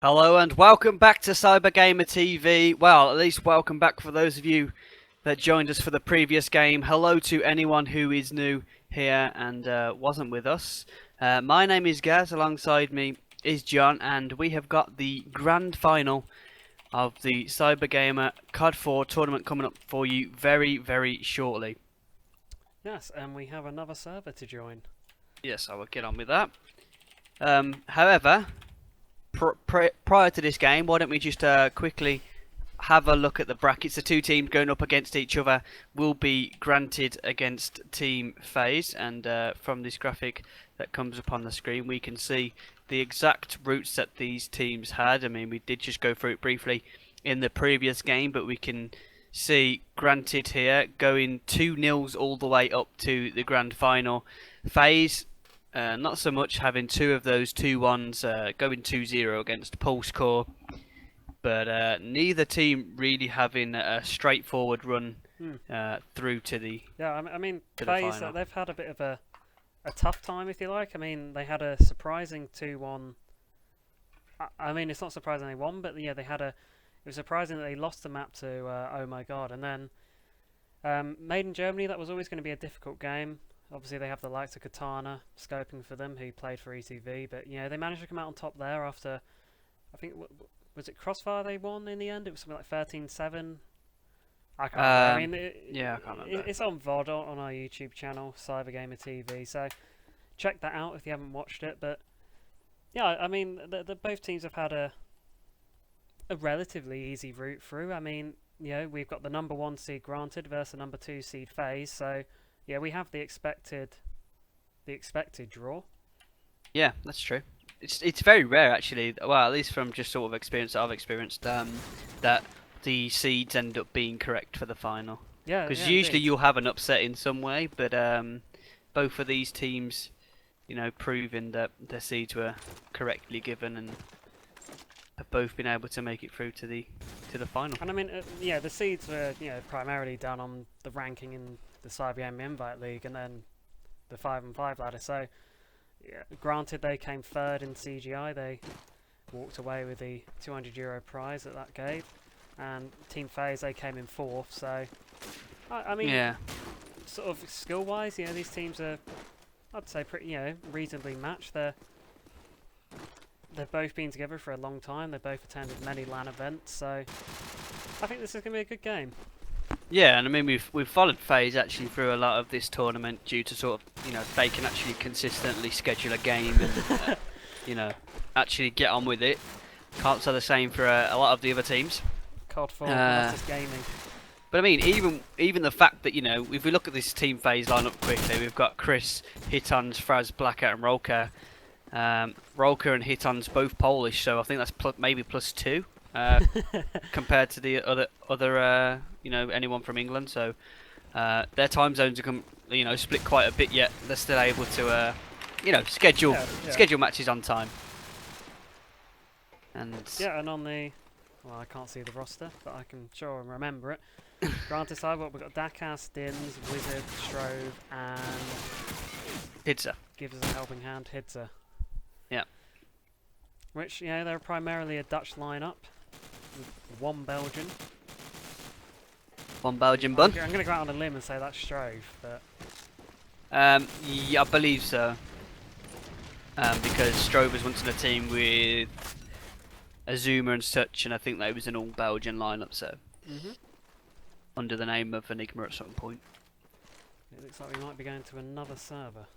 Hello and welcome back to CyberGamer TV. Well, at least welcome back for those of you that joined us for the previous game. Hello to anyone who is new here and wasn't with us. My name is Gaz, alongside me is John, and we have got the grand final of the CyberGamer CoD4 tournament coming up for you very, very shortly. Yes, and we have another server to join. Yes, I will get on with that. However, prior to this game, why don't we just quickly have a look at the brackets. The two teams going up against each other will be granted against Team FaZe, and from this graphic that comes up on the screen we can see the exact routes that these teams had. I mean, we did just go through it briefly in the previous game, but we can see granted here going 2-0 all the way up to the grand final. FaZe not so much, having two of those 2-1s, going 2-0 against Pulse Core, but neither team really having a straightforward run through to the I mean, FaZe, they've had a bit of a tough time, if you like. I mean, they had a surprising 2-1. I mean, it's not surprising they won, but yeah, it was surprising that they lost the map to Oh My God, and then Made in Germany. That was always going to be a difficult game. Obviously, they have the likes of Katana scoping for them, who played for ETV, but they managed to come out on top there after, I think, was it Crossfire they won in the end? It was something like 13-7. I can't remember. I mean, I can't remember. It's on VOD on our YouTube channel, CyberGamer TV, so check that out if you haven't watched it. But yeah, I mean, both teams have had a relatively easy route through. I mean, we've got the number 1 seed granted versus the number 2 seed FaZe, so yeah, we have the expected draw. Yeah, that's true. It's very rare actually. Well, at least from just sort of experience that I've experienced, that the seeds end up being correct for the final. Yeah, because yeah, usually indeed. you'll have an upset in some way, but both of these teams, proving that their seeds were correctly given and have both been able to make it through to the final. And I mean, the seeds were primarily done on the ranking in the CyberGamer Invite League and then the 5-on-5 ladder. So, yeah, granted they came third in CGI, they walked away with the €200 prize that gave, and Team FaZe, they came in 4th. So, I mean, Yeah. sort of skill-wise, these teams are, I'd say, pretty, reasonably matched. They've both been together for a long time. They've both attended many LAN events, so I think this is going to be a good game. Yeah, and I mean we've followed FaZe actually through a lot of this tournament due to sort of they can actually consistently schedule a game and actually get on with it. Can't say the same for a lot of the other teams. CoD4, that's just gaming. But I mean, even the fact that if we look at this Team FaZe lineup quickly, we've got Chris, Hitons, Fraz, Blackout, and Rolka. Rolka and Hitons both Polish, so I think that's maybe +2 compared to the other anyone from England. So their time zones are split quite a bit, yet they're still able to schedule matches on time. And and on the I can't see the roster, but I can sure remember it. Granted side, we've got Dakas, Dins, Wizard, Strove, and Hidza gives us a helping hand, Hidza. Yeah. Which, they're primarily a Dutch lineup. One Belgian. One Belgian bun. I'm going to go out on a limb and say that's Strove, but yeah, I believe so. Because Strove was once in a team with Azuma and such, and I think that was an all Belgian lineup, so under the name of Enigma at some point. It looks like we might be going to another server.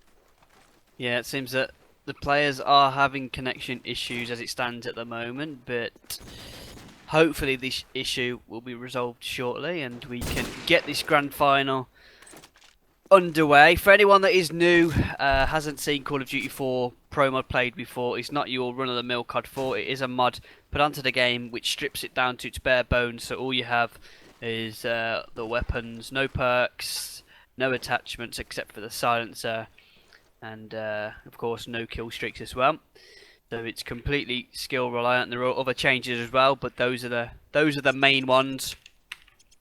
Yeah, it seems that the players are having connection issues as it stands at the moment, but hopefully this issue will be resolved shortly and we can get this grand final underway. For anyone that is new, hasn't seen Call of Duty 4 Pro mod played before, it's not your run-of-the-mill CoD4. It is a mod put onto the game which strips it down to its bare bones, so all you have is the weapons, no perks, no attachments except for the silencer, and of course no kill streaks as well. So it's completely skill reliant. There are other changes as well, but those are the main ones.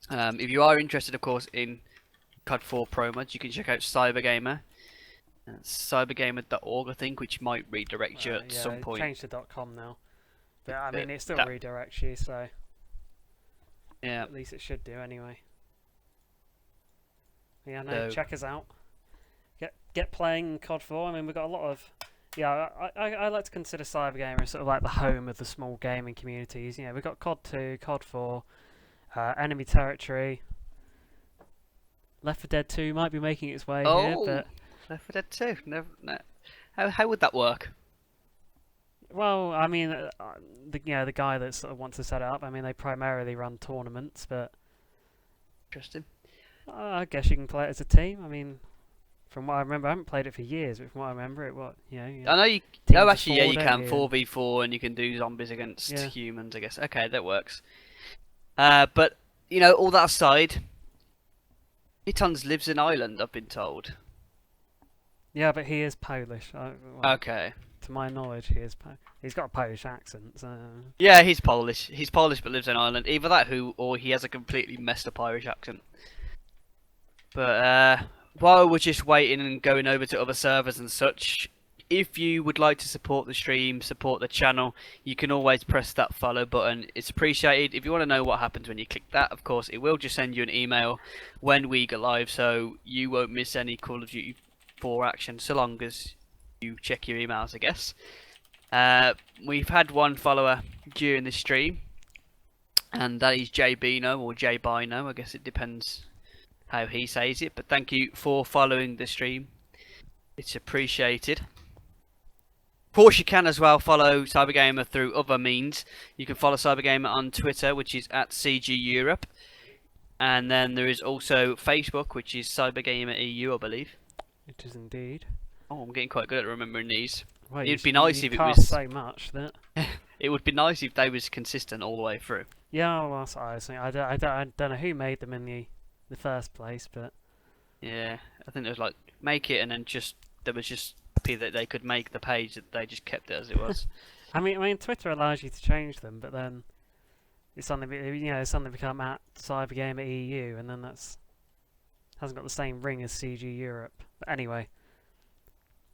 If you are interested, of course, in CoD4 Pro mods, you can check out CyberGamer. Cybergamer.org, I think, which might redirect you at some point. Changed to .com now. But I mean, it still that- redirects you, so Yeah. at least it should do anyway. Yeah, no, So- check us out. Get playing CoD4. I mean, we've got a lot of. Yeah, I like to consider CyberGamer as sort of like the home of the small gaming communities. You know, we've got CoD2, CoD4, Enemy Territory. Left 4 Dead 2 might be making its way here, but Left 4 Dead 2. No. How would that work? well, I mean, the guy that sort of wants to set it up. I mean, they primarily run tournaments, but Interesting. I guess you can play it as a team. I mean, from what I remember, I haven't played it for years, but from what I remember, I know you. teams Oh, of actually, yeah, four, you don't can you? 4v4, and you can do zombies against Yeah. humans. I guess. Okay, that works. But all that aside, Hitons lives in Ireland. I've been told. Yeah, but he is Polish. Okay. To my knowledge, he is. He's got a Polish accent. So. Yeah, he's Polish. He's Polish, but lives in Ireland. Either that, or he has a completely messed up Irish accent. But while we're just waiting and going over to other servers and such, if you would like to support the stream, support the channel, you can always press that follow button. It's appreciated. If you want to know what happens when you click that, of course, it will just send you an email when we go live, so you won't miss any Call of Duty 4 action, so long as you check your emails, I guess. We've had one follower during the stream, and that is JBino or JBino. I guess it depends how he says it, but thank you for following the stream. It's appreciated. Of course, you can as well follow CyberGamer through other means. You can follow CyberGamer on Twitter, which is at CG Europe, and then there is also Facebook, which is CyberGamer EU, I believe. It is indeed. Oh, I'm getting quite good at remembering these. Well, It'd be nice if it can't was- so much that. It would be nice if they was consistent all the way through. Yeah, well, that's what I was thinking. I don't know who made them in the first place, but Yeah, I think there was like make it, and then there was just that they could make the page that they just kept it as it was. I mean, Twitter allows you to change them, but then it's suddenly become at CyberGamer EU, and then hasn't got the same ring as CG Europe. But anyway,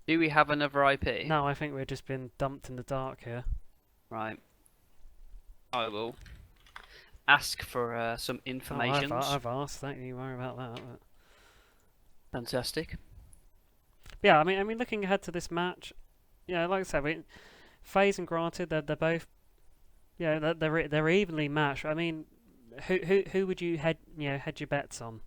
Do we have another IP? no, I think we've just been dumped in the dark here. Right. I will ask for some information. I've asked. Don't you worry about that. But Fantastic. yeah, I mean, looking ahead to this match, like I said, FaZe and Granted, they're both, they're evenly matched. I mean, who would you hedge your bets on?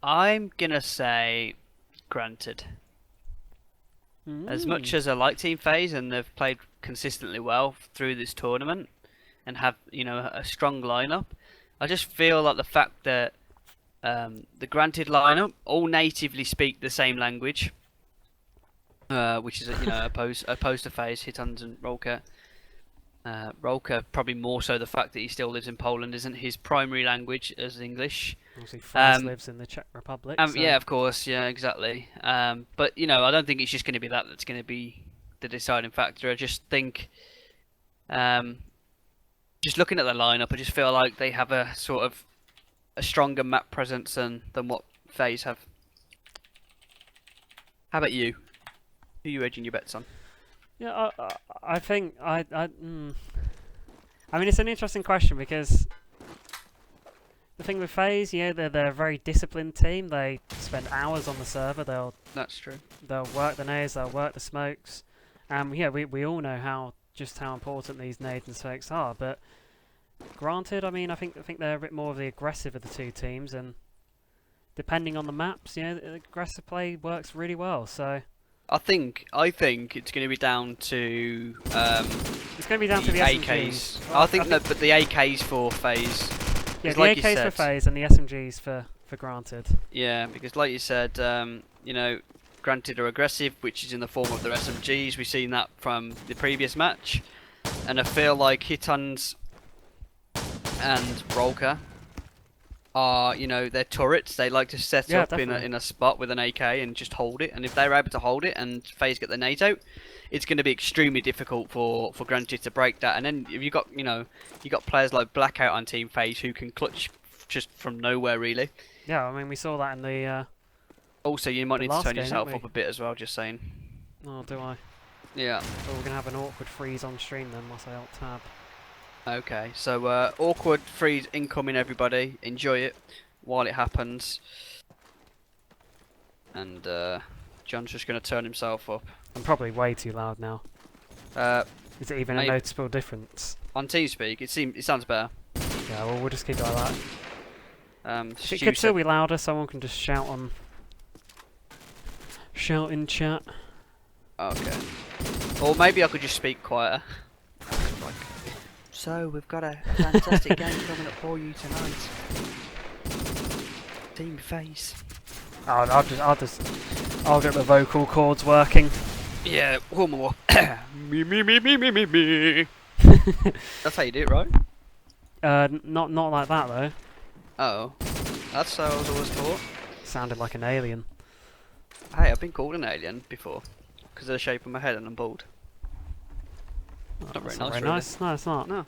I'm gonna say Granted. As much as I like Team FaZe and they've played consistently well through this tournament and have a strong lineup, I just feel like the fact that the Granted lineup all natively speak the same language, which is opposed to FaZe, Hitons and Rolka. Rolka probably more so the fact that he still lives in Poland isn't his primary language as English. Obviously, FaZe lives in the Czech Republic. So. Yeah, of course, yeah, exactly. But I don't think it's just going to be that's going to be the deciding factor. I just think, just looking at the lineup, I just feel like they have a sort of a stronger map presence than what FaZe have. How about you? Who are you edging your bets on? Yeah, I think I mean, it's an interesting question because the thing with FaZe, they're a very disciplined team. They spend hours on the server. That's true. They'll work the nades, they'll work the smokes. We all know how important these nades and smokes are. But Granted, I mean, I think they're a bit more of the aggressive of the two teams, and depending on the maps, aggressive play works really well. So. I think it's going to be down to it's going to be down to the AKs. Well, I think but the AKs for FaZe. Yeah, the like AKs for FaZe and the SMGs for Granted. Yeah, because like you said, Granted are aggressive, which is in the form of their SMGs. We've seen that from the previous match, and I feel like Hitons and Rolka are, they're turrets. They like to set up in a spot with an AK and just hold it. And if they're able to hold it and FaZe get the nades out, it's going to be extremely difficult for Granted to break that. And then if you got players like Blackout on Team FaZe who can clutch just from nowhere really. Yeah, I mean we saw that in the. Also, you might need to turn game, yourself up a bit as well. Just saying. Oh, do I? Yeah. Oh, we're gonna have an awkward freeze on stream then whilst I alt tab. Okay, so awkward freeze incoming, everybody. Enjoy it while it happens. And John's just going to turn himself up. I'm probably way too loud now. Is it even a maybe. noticeable difference? On TeamSpeak, it sounds better. Yeah, well, we'll just keep it like that. If it Stu could still said- be louder, someone can just shout in chat. Okay. Or maybe I could just speak quieter. Like, so we've got a fantastic game coming up for you tonight. Team face. I'll get the vocal cords working. Yeah, one more. me. That's how you do it, right? Not like that though. Oh, that's how I was always taught. Sounded like an alien. Hey, I've been called an alien before because of the shape of my head and I'm bald. Not very That's nice, really. nice. No, it's not. No.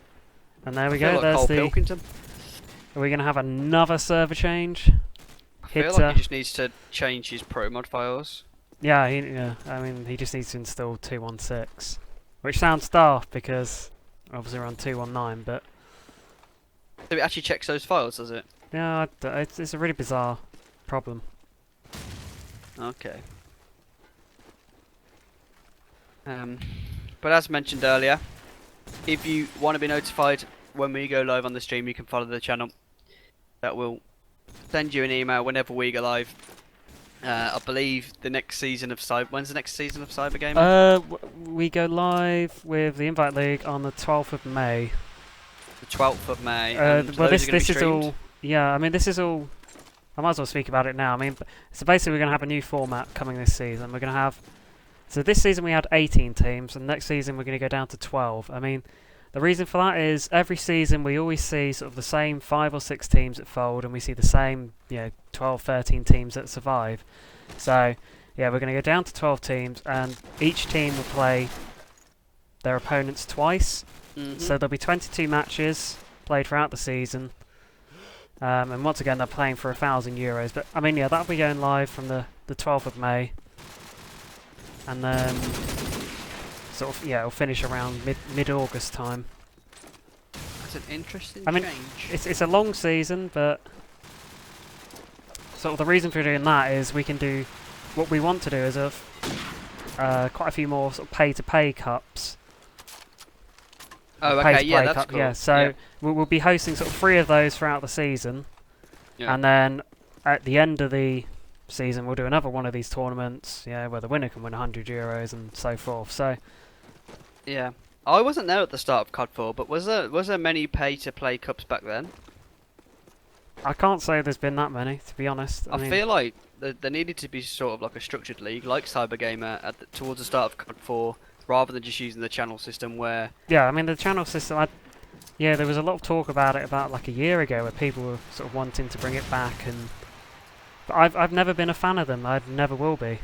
And there we I feel go. like There's Cole the. Pilkington. Are we gonna have another server change? I feel like he just needs to change his pro mod files. Yeah, I mean, he just needs to install 216, which sounds daft because obviously we're on 219. But So it actually checks those files, does it? yeah, it's a really bizarre problem. Okay. But as mentioned earlier, if you want to be notified when we go live on the stream, you can follow the channel. That will send you an email whenever we go live. I believe the next season of when's the next season of CyberGamer? We go live with the Invite League on the 12th of May. The 12th of May. Well, those are gonna this be is streamed? all. Yeah, I mean, this is all. I might as well speak about it now. I mean, so basically, we're going to have a new format coming this season. We're going to have. So this season we had 18 teams, and next season we're going to go down to 12. I mean, the reason for that is every season we always see sort of the same 5 or 6 teams that fold, and we see the same 12, 13 teams that survive. So yeah, we're going to go down to 12 teams, and each team will play their opponents twice. So there'll be 22 matches played throughout the season, and once again they're playing for €1,000. But I mean, yeah, that'll be going live from the 12th of May, and then sort of it'll finish around mid-August time. That's an interesting I mean, change. it's a long season, but sort of the reason for doing that is we can do what we want to do is quite a few more sort of pay-to-play cups. Oh, okay, yeah, Pay-to-play that's cup, cool. yeah. So we'll be hosting sort of 3 of those throughout the season, and then at the end of the season we'll do another one of these tournaments, where the winner can win €100 and so forth. So yeah, I wasn't there at the start of CoD4, but was there many pay-to-play cups back then? I can't say there's been that many, to be honest. I feel like there needed to be sort of like a structured league, like CyberGamer, towards the start of CoD4, rather than just using the channel system where... Yeah, I mean, the channel system, there was a lot of talk about it about like a year ago, where people were sort of wanting to bring it back, but I've never been a fan of them. I never will be.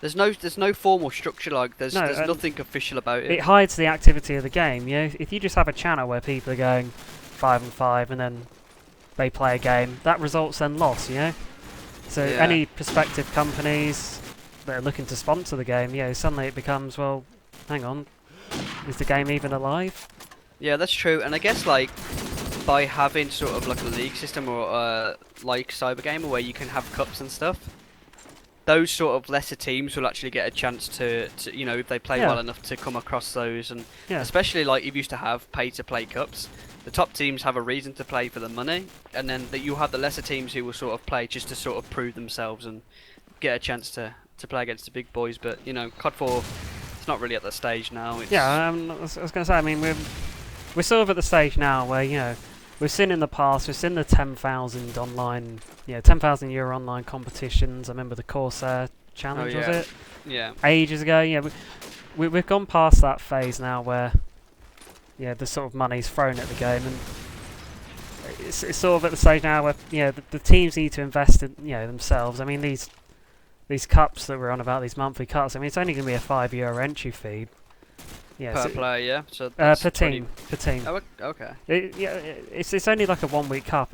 There's no formal structure, like there's nothing official about it. It hides the activity of the game. If you just have a channel where people are going 5-5 and then they play a game, that results in loss. So any prospective companies that are looking to sponsor the game, suddenly it becomes, well, hang on, is the game even alive? Yeah, that's true. And I guess like by having sort of like a league system or like CyberGamer where you can have cups and stuff, those sort of lesser teams will actually get a chance to if they play well enough, to come across those. And especially like you used to have pay-to-play cups, the top teams have a reason to play for the money, and then you have the lesser teams who will sort of play just to sort of prove themselves and get a chance to play against the big boys. But CoD4, it's not really at that stage now. It's I was going to say, I mean, we're sort of at the stage now where we've seen in the past, we've seen the 10,000 online, €10,000 online competitions. I remember the Corsair challenge, was it? Yeah. Ages ago. We've gone past that phase now where the sort of money's thrown at the game, and it's sort of at the stage now where the teams need to invest in themselves. I mean, these cups that we're on about, these monthly cups, I mean, it's only going to be a €5 entry fee. Per player, yeah. So per team. Oh, okay. It's only like a 1 week cup.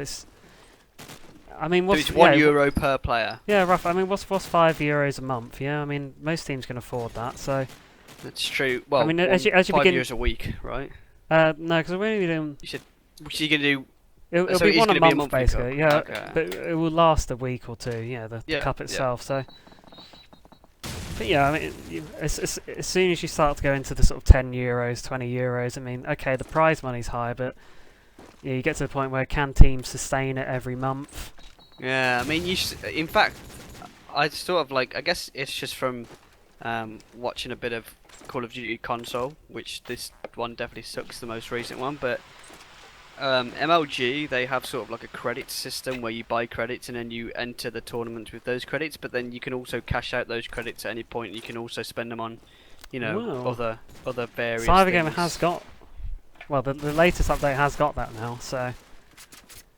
I mean, So what's it's €1 per player. Yeah, rough. I mean, what's €5 a month? Yeah, I mean, most teams can afford that. So That's true. Well, I mean, as you begin, €5 a week, right? no, because we're only doing. You said, which are you gonna do? It'll So be it is one a gonna be a month, monthly basically. cup. Yeah, Okay. but it will last a week or two. Yeah, the Yeah, cup yeah. itself. So, but yeah, I mean, as soon as you start to go into the sort of €10, €20, I mean, okay, the prize money's high, but yeah, you get to the point where can teams sustain it every month? Yeah, I mean, in fact, I sort of like. I guess it's just from watching a bit of Call of Duty console, which this one definitely sucks, the most recent one. But MLG, they have sort of like a credit system where you buy credits and then you enter the tournaments with those credits. But then you can also cash out those credits at any point. You can also spend them on, Well, other various CyberGamer things. has got. Well, the latest update has got that now. So,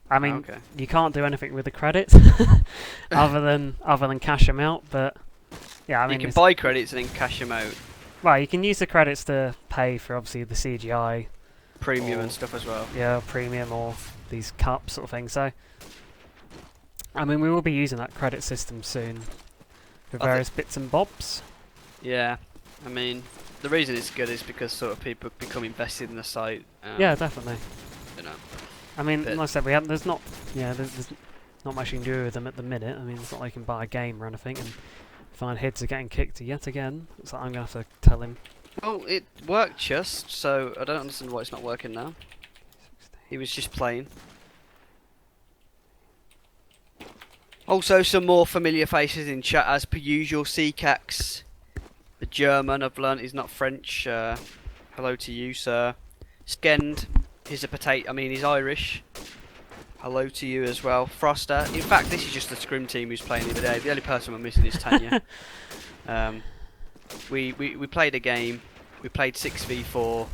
I mean, Okay. you can't do anything with the credits other than cash them out. But yeah, I mean, you can buy credits and then cash them out, well, you can use the credits to pay for obviously the CGI, premium Or- and stuff as well. yeah, premium or these cups sort of thing. So, I mean, we will be using that credit system soon for I thi- various bits and bobs. Yeah, I mean, the reason it's good is because sort of people become invested in the site. Yeah, definitely. You know. I mean, But- like I said, there's not not much you can do with them at the minute. I mean, it's not like you can buy a game or anything. And find heads are getting kicked yet again. So I'm gonna have to tell him. Well, it worked just, so I don't understand why it's not working now. He was just playing. Also, some more familiar faces in chat as per usual. Cax, the German, I've learnt is not French. Hello to you, sir. Skend, he's a potato. I mean, he's Irish. Hello to you as well. Froster. In fact, this is just the scrim team who's playing the other day. The only person we're missing is Tanya. We played a game. We played 6v4,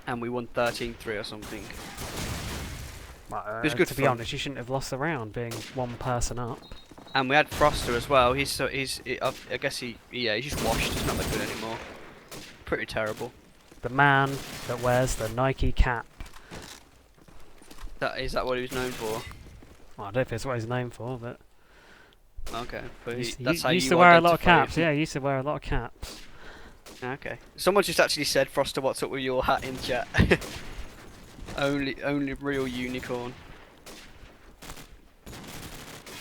and we won 13-3 or something. It was good To be fun. honest, you shouldn't have lost the round being one person up. And we had Froster as well. I guess he's just washed. He's not that good anymore. Pretty terrible. The man that wears the Nike cap. Is that what he was known for? Well, I don't know if it's what he's known for, but Okay, but He how used you to wear a lot of identify caps. him. Yeah, he used to wear a lot of caps. Okay. Someone just actually said, Froster, what's up with your hat in chat? only real unicorn.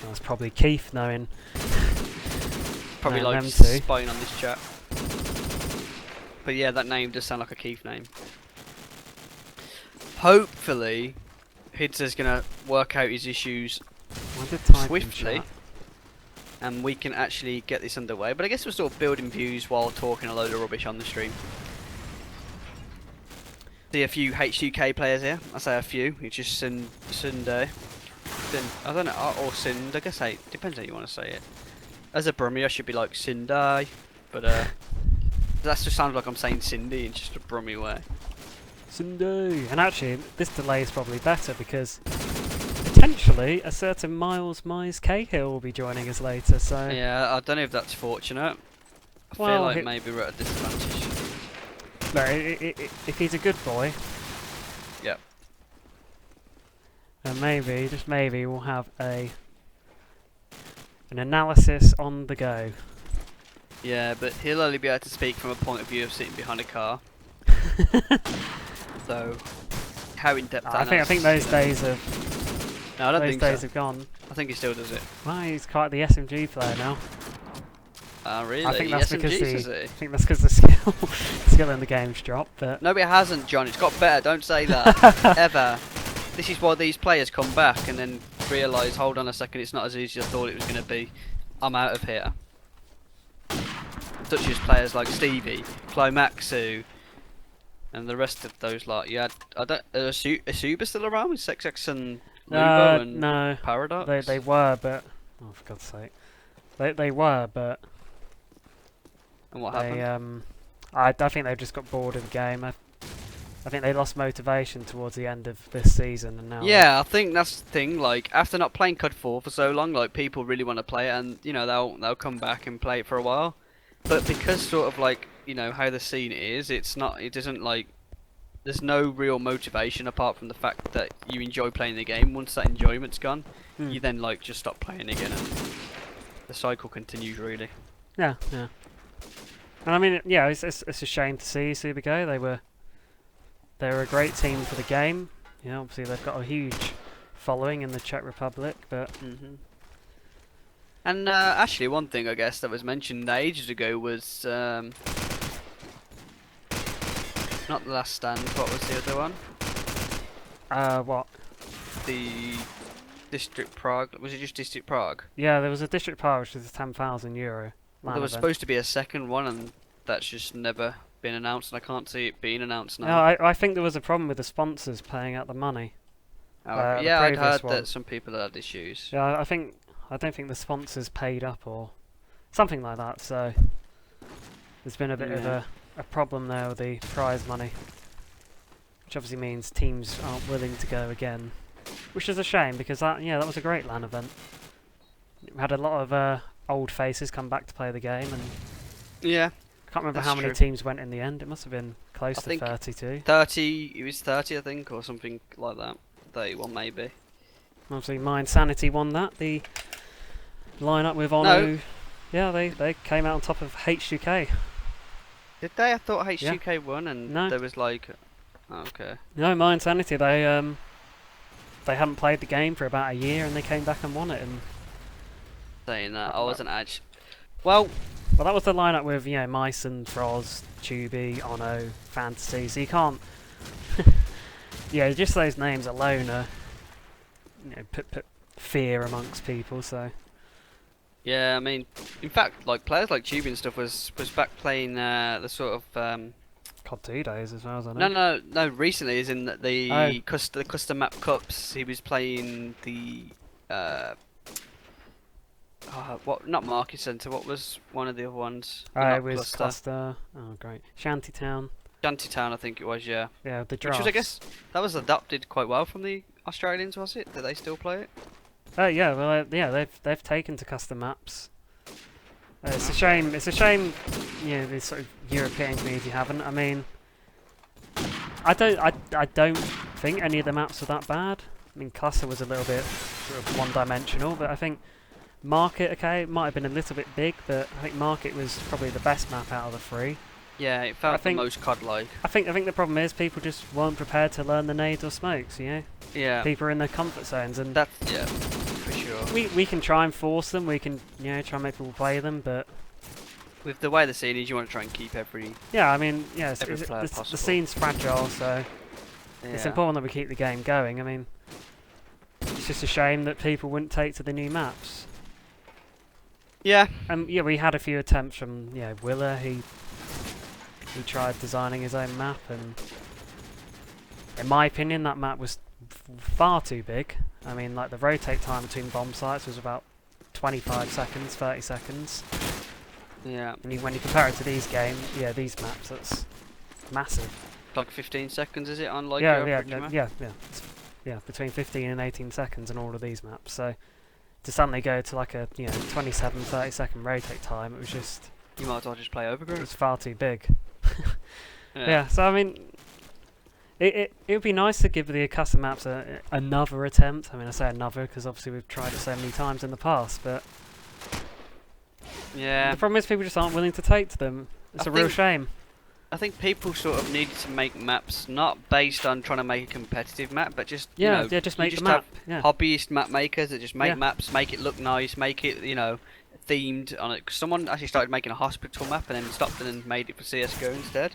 That's probably Keith knowing. Probably No, like them two. spying on this chat. But yeah, that name does sound like a Keith name. Hopefully, Hidza's gonna work out his issues I did type in swiftly, chat. and we can actually get this underway. But I guess we're sort of building views while talking a load of rubbish on the stream. See a few HUK players here. I say a few. It's just Sunday. I don't know, or Sind. I guess it depends how you want to say it. As a Brummie, I should be like Sindai, but that just sounds like I'm saying Cindy in just a Brummie way. Sunday. And actually, this delay is probably better because potentially a certain Miles Mize Cahill will be joining us later. So Yeah, I don't know if that's fortunate. I feel Well, like maybe we're at a disadvantage. no, if he's a good boy, Yep. then maybe, just maybe, we'll have an analysis on the go. Yeah, but he'll only be able to speak from a point of view of sitting behind a car. So, how in depth? I think those days have No, I don't those think days so. have gone. I think he still does it. Well, he's quite the SMG player now. Ah, really? I think that's because SMGs, is the he? skill in the game's dropped. But No, it hasn't, John. It's got better. Don't say that. Ever. This is why these players come back and then realise, hold on a second, it's not as easy as I thought it was going to be. I'm out of here. Such as players like Stevie, Climaxu, and the rest of those lot. You had, is Asuba still around with Sexx and Lubo and no, Paradox? they were, but oh, for God's sake, they were, but And what they happened? I think they've just got bored of the game. I think they lost motivation towards the end of this season, and now Yeah, I think that's the thing. Like, after not playing CoD4 for so long, like people really want to play it, and you know they'll come back and play it for a while. But because sort of like how the scene is, it doesn't like there's no real motivation apart from the fact that you enjoy playing the game. Once that enjoyment's gone, you then like just stop playing again, and the cycle continues really. Yeah, yeah. And I mean, yeah, it's a shame to see Super go. They were a great team for the game. You know, obviously they've got a huge following in the Czech Republic, but. And actually, one thing I guess that was mentioned ages ago was not The Last Stand. What was the other one? What? The District Prague. Was it just District Prague? Yeah, there was a District Prague, which was a €10,000. Well, there was supposed to be a second one, and that's just never been announced, and I can't see it being announced now. No, I think there was a problem with the sponsors paying out the money. Yeah, I'd heard one. that some people had issues. Yeah, I don't think the sponsors paid up or something like that. So there's been a bit of a problem there with the prize money, which obviously means teams aren't willing to go again, which is a shame because that was a great LAN event. We had a lot of old faces come back to play the game, and yeah, I can't remember that's how many true. teams went in the end. It must have been close to 32. 30. It was 30, I think, or something like that. 31 maybe. Obviously, Mind Sanity won that. The lineup with Onu. Yeah, they came out on top of H2K. Did they? I thought H2K won, and there was like, okay. No, Mind Sanity. They hadn't played the game for about a year, and they came back and won it. And saying that, I wasn't actually. Well, that was the lineup with Myson, Froz, Tubi, Ono, Fantasy. So you can't. Yeah, just those names alone are, put fear amongst people. So. Yeah, I mean, in fact, like players like Tubi and stuff was back playing the sort of CoD2 days as well as I know. No. Recently, is in the custom map cups. He was playing the what? Not Market Centre. What was one of the other ones? It was Cluster. Oh, great. Shantytown. Shantytown, I think it was. Yeah. Yeah, the Which drafts. was, I guess, that was adapted quite well from the Australians, was it? Do they still play it? Yeah, well, they've taken to custom maps. It's a shame. It's a shame, the sort of European community haven't. I mean, I don't think any of the maps were that bad. I mean, Cluster was a little bit sort of one-dimensional, but I think Market, it might have been a little bit big, but I think Market was probably the best map out of the three. Yeah, it felt the most COD-like. I think the problem is people just weren't prepared to learn the nades or smokes. Yeah. People are in their comfort zones, and that's for sure. We can try and force them. We can try and make people play them, but with the way the scene is, you want to try and keep every the scene's fragile, so it's important that we keep the game going. I mean, it's just a shame that people wouldn't take to the new maps. Yeah. We had a few attempts from Willa. He tried designing his own map, and in my opinion, that map was far too big. I mean, like the rotate time between bomb sites was about 25 seconds, 30 seconds. Yeah. And when you compare it to these games, these maps, that's massive. Like 15 seconds, is it on like yeah, between 15 and 18 seconds in all of these maps. So to suddenly go to like a 27, 30 second rotate time, it was just. You might as well just play Overgrown. It was far too big. Yeah. So I mean, it would be nice to give the custom maps another attempt. I mean, I say another because obviously we've tried it so many times in the past, but yeah, the problem is people just aren't willing to take to them. It's a real shame. I think people sort of needed to make maps not based on trying to make a competitive map, but just just make the map. Hobbyist map makers that just make maps, make it look nice, make it themed on it. 'Cause someone actually started making a hospital map and then stopped and made it for CS:GO instead.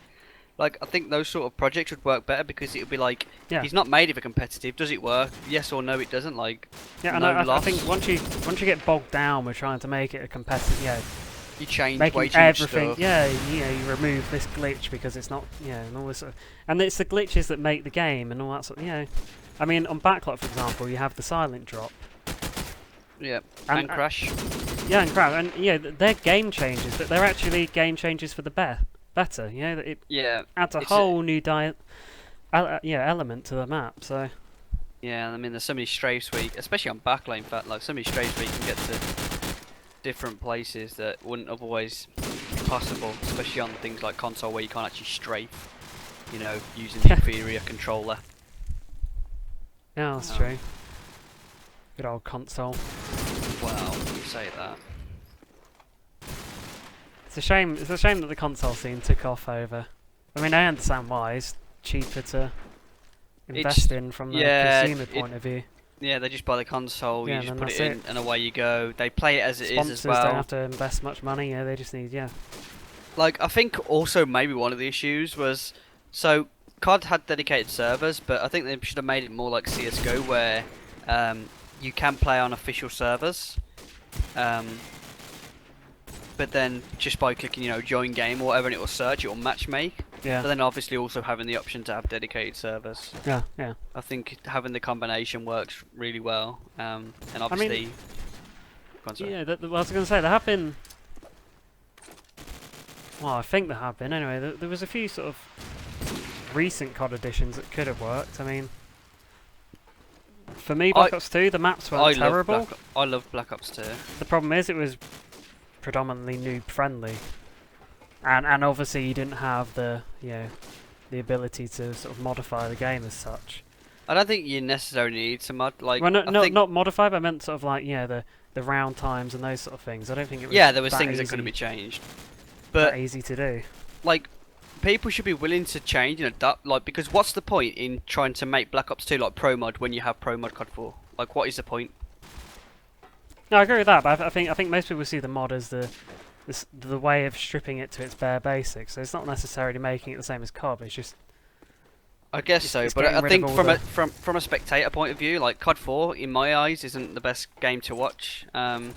Like, I think those sort of projects would work better because it would be like, he's not made it for competitive. Does it work? Yes or no, it doesn't. Like, and I think once you get bogged down with trying to make it a competitive, you change making way too much everything. stuff. You remove this glitch because it's not, and all this sort of, and it's the glitches that make the game and all that sort of, I mean, on Backlot, for example, you have the silent drop. Yeah, and crash. And crash, and they're game changers, but they're actually game changers for the better. It adds a whole new element to the map. So yeah, I mean, there's so many strafes where, especially on backlane, in fact, like so many strafes where you can get to different places that wouldn't otherwise be possible, especially on things like console where you can't actually strafe. you know, using the inferior controller. Yeah, that's true. Good old console. Well, you say that. It's a shame. It's a shame that the console scene took off over. I mean, I understand why. It's cheaper to invest in from the consumer point of view. Yeah, they just buy the console, Yeah, you just and put it that's in, and away you go. They play it as it is Sponsors as well. don't have to invest much money. Yeah, they just need Like, I think also maybe one of the issues was, so CoD had dedicated servers, but I think they should have made it more like CS:GO, where you can play on official servers, but then just by clicking, you know, join game or whatever, and it will search, it will matchmake. Yeah. But then obviously also having the option to have dedicated servers. Yeah, yeah. I think having the combination works really well, and obviously. Yeah, I was going to say there have been. Well, I think there have been. Anyway, there was a few sort of recent COD editions that could have worked. I mean, for me, Black Ops 2, the maps weren't terrible. I love Black Ops 2. The problem is, it was predominantly noob friendly, and obviously you didn't have the the ability to sort of modify the game as such. I don't think you necessarily need to mod like. Well, not modify, but I meant sort of like the round times and those sort of things. I don't think it was. Yeah, there was things that couldn't be changed, but that easy to do. Like, people should be willing to change and adapt. Like, because what's the point in trying to make Black Ops 2 like pro mod when you have pro mod CoD4? Like, what is the point? No, I agree with that, but I think most people see the mod as the way of stripping it to its bare basics. So it's not necessarily making it the same as CoD. It's just. I guess so, but I think from a spectator point of view, like CoD4, in my eyes, isn't the best game to watch. No,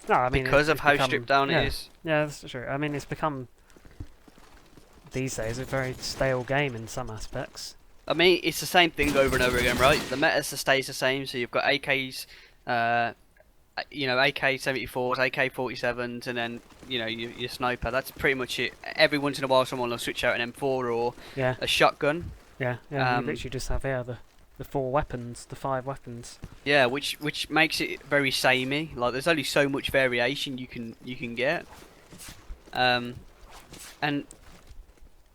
I mean because of how become, stripped down it is. Yeah, that's true. I mean, it's become these days a very stale game in some aspects. I mean, it's the same thing over and over again, right? The meta stays the same, so you've got AKs, you know, AK-74s, AK-47s, and then, you know, your sniper. That's pretty much it. Every once in a while someone will switch out an M4 or a shotgun. Yeah, you literally just have the 4 weapons, the 5 weapons. Yeah, which makes it very samey. Like, there's only so much variation you can get. And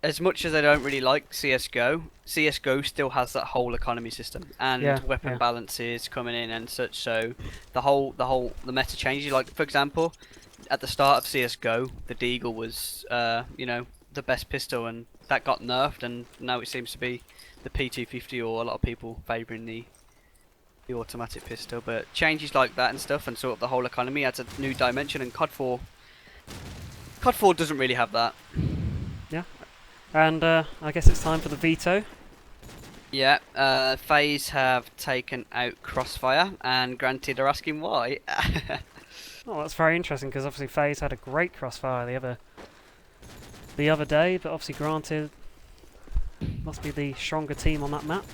as much as I don't really like CS:GO, CS:GO still has that whole economy system and weapon balances coming in and such. So the meta changes. Like, for example, at the start of CS:GO, the Deagle was you know, the best pistol, and that got nerfed, and now it seems to be the P250, or a lot of people favouring the automatic pistol. But changes like that and stuff, and sort of the whole economy adds a new dimension. And CoD4 doesn't really have that. Yeah. And I guess it's time for the veto. Yeah, FaZe have taken out Crossfire, and Granted are asking why. Oh, that's very interesting, because obviously FaZe had a great Crossfire the other day, but obviously Granted must be the stronger team on that map.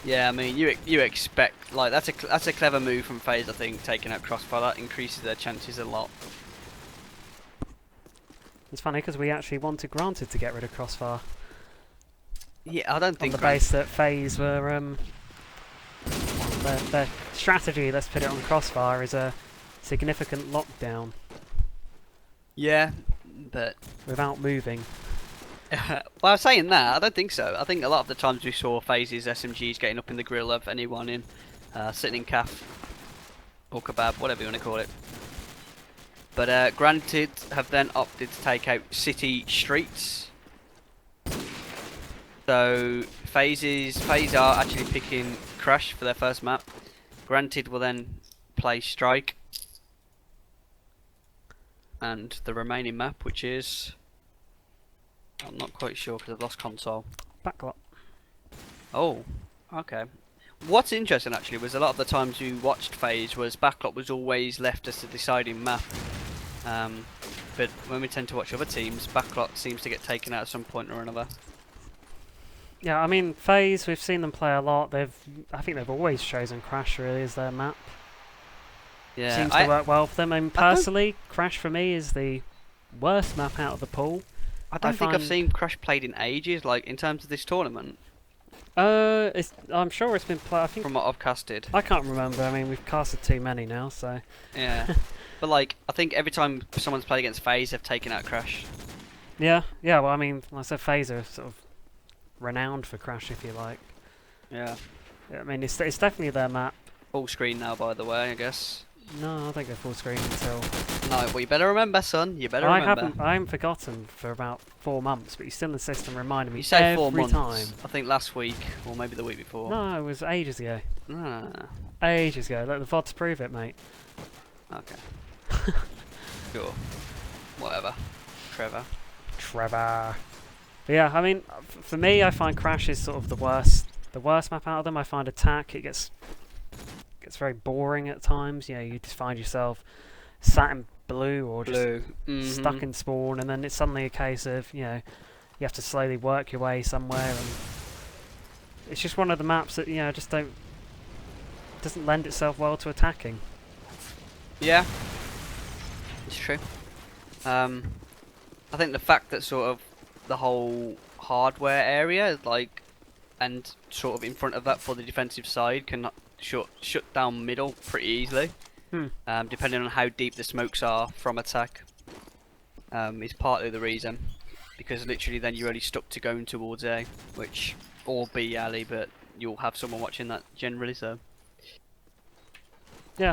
Yeah, I mean, you expect, like, that's a clever move from FaZe, I think, taking out Crossfire. That increases their chances a lot. It's funny because we actually wanted Granted to get rid of Crossfire. Yeah, I don't think on the base that FaZe were their strategy, let's put it on Crossfire, is a significant lockdown. Yeah, but without moving. Well, saying that, I don't think so. I think a lot of the times we saw FaZe's SMGs getting up in the grill of anyone in sitting in calf or kebab, whatever you want to call it. But Granted have then opted to take out City Streets. So FaZe are actually picking Crash for their first map. Granted will then play Strike. And the remaining map, which is... I'm not quite sure because I've lost console. Backlot. Oh, okay. What's interesting actually was a lot of the times you watched FaZe was Backlot was always left as the deciding map. But when we tend to watch other teams, Backlot seems to get taken out at some point or another. Yeah, I mean, FaZe, we've seen them play a lot. I think they've always chosen Crash really as their map. Yeah, seems to work well for them. I mean, personally, Crash for me is the worst map out of the pool. I don't think I've seen Crash played in ages, like in terms of this tournament. I'm sure it's been played. I think from what I've casted. I can't remember. I mean, we've casted too many now, so. Yeah, but like I think every time someone's played against FaZe, they've taken out Crash. Yeah. Well, I mean, like I said, FaZe are sort of renowned for Crash, if you like. Yeah. I mean, it's definitely their map. Full screen now, by the way, I guess. No, I don't go full screen until... No, well, you better remember, son. You better remember. I haven't forgotten for about 4 months, but you're still in the system reminding me You say every 4 months. time. I think last week, or maybe the week before. No, it was ages ago. Ah, Ages ago. Let the VODs prove it, mate. okay. Sure. Whatever. Trevor. But yeah, I mean, for me, I find Crash is sort of the worst map out of them. I find Attack, it gets very boring at times. You know, you just find yourself sat in blue or just stuck in spawn, and then it's suddenly a case of, you know, you have to slowly work your way somewhere, and it's just one of the maps that, you know, just doesn't lend itself well to attacking. Yeah. It's true. I think the fact that sort of the whole hardware area, like, and sort of in front of that for the defensive side can shut down middle pretty easily. Depending on how deep the smokes are from Attack, is partly the reason. Because literally then you're only stuck to going towards A, or B alley, but you'll have someone watching that generally, so. Yeah,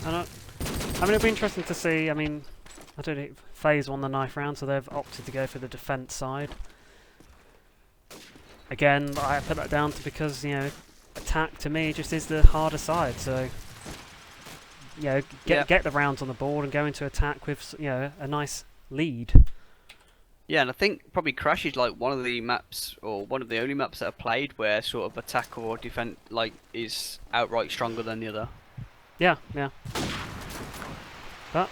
and I mean, it'll be interesting to see. I mean, I don't know, FaZe won the knife round, so they've opted to go for the defense side. Again, I put that down to because, you know, Attack to me just is the harder side, so, you know, get the rounds on the board and go into Attack with, you know, a nice lead. Yeah, and I think probably Crash is like one of the maps, or one of the only maps that I've played where sort of Attack or defense like is outright stronger than the other. Yeah. But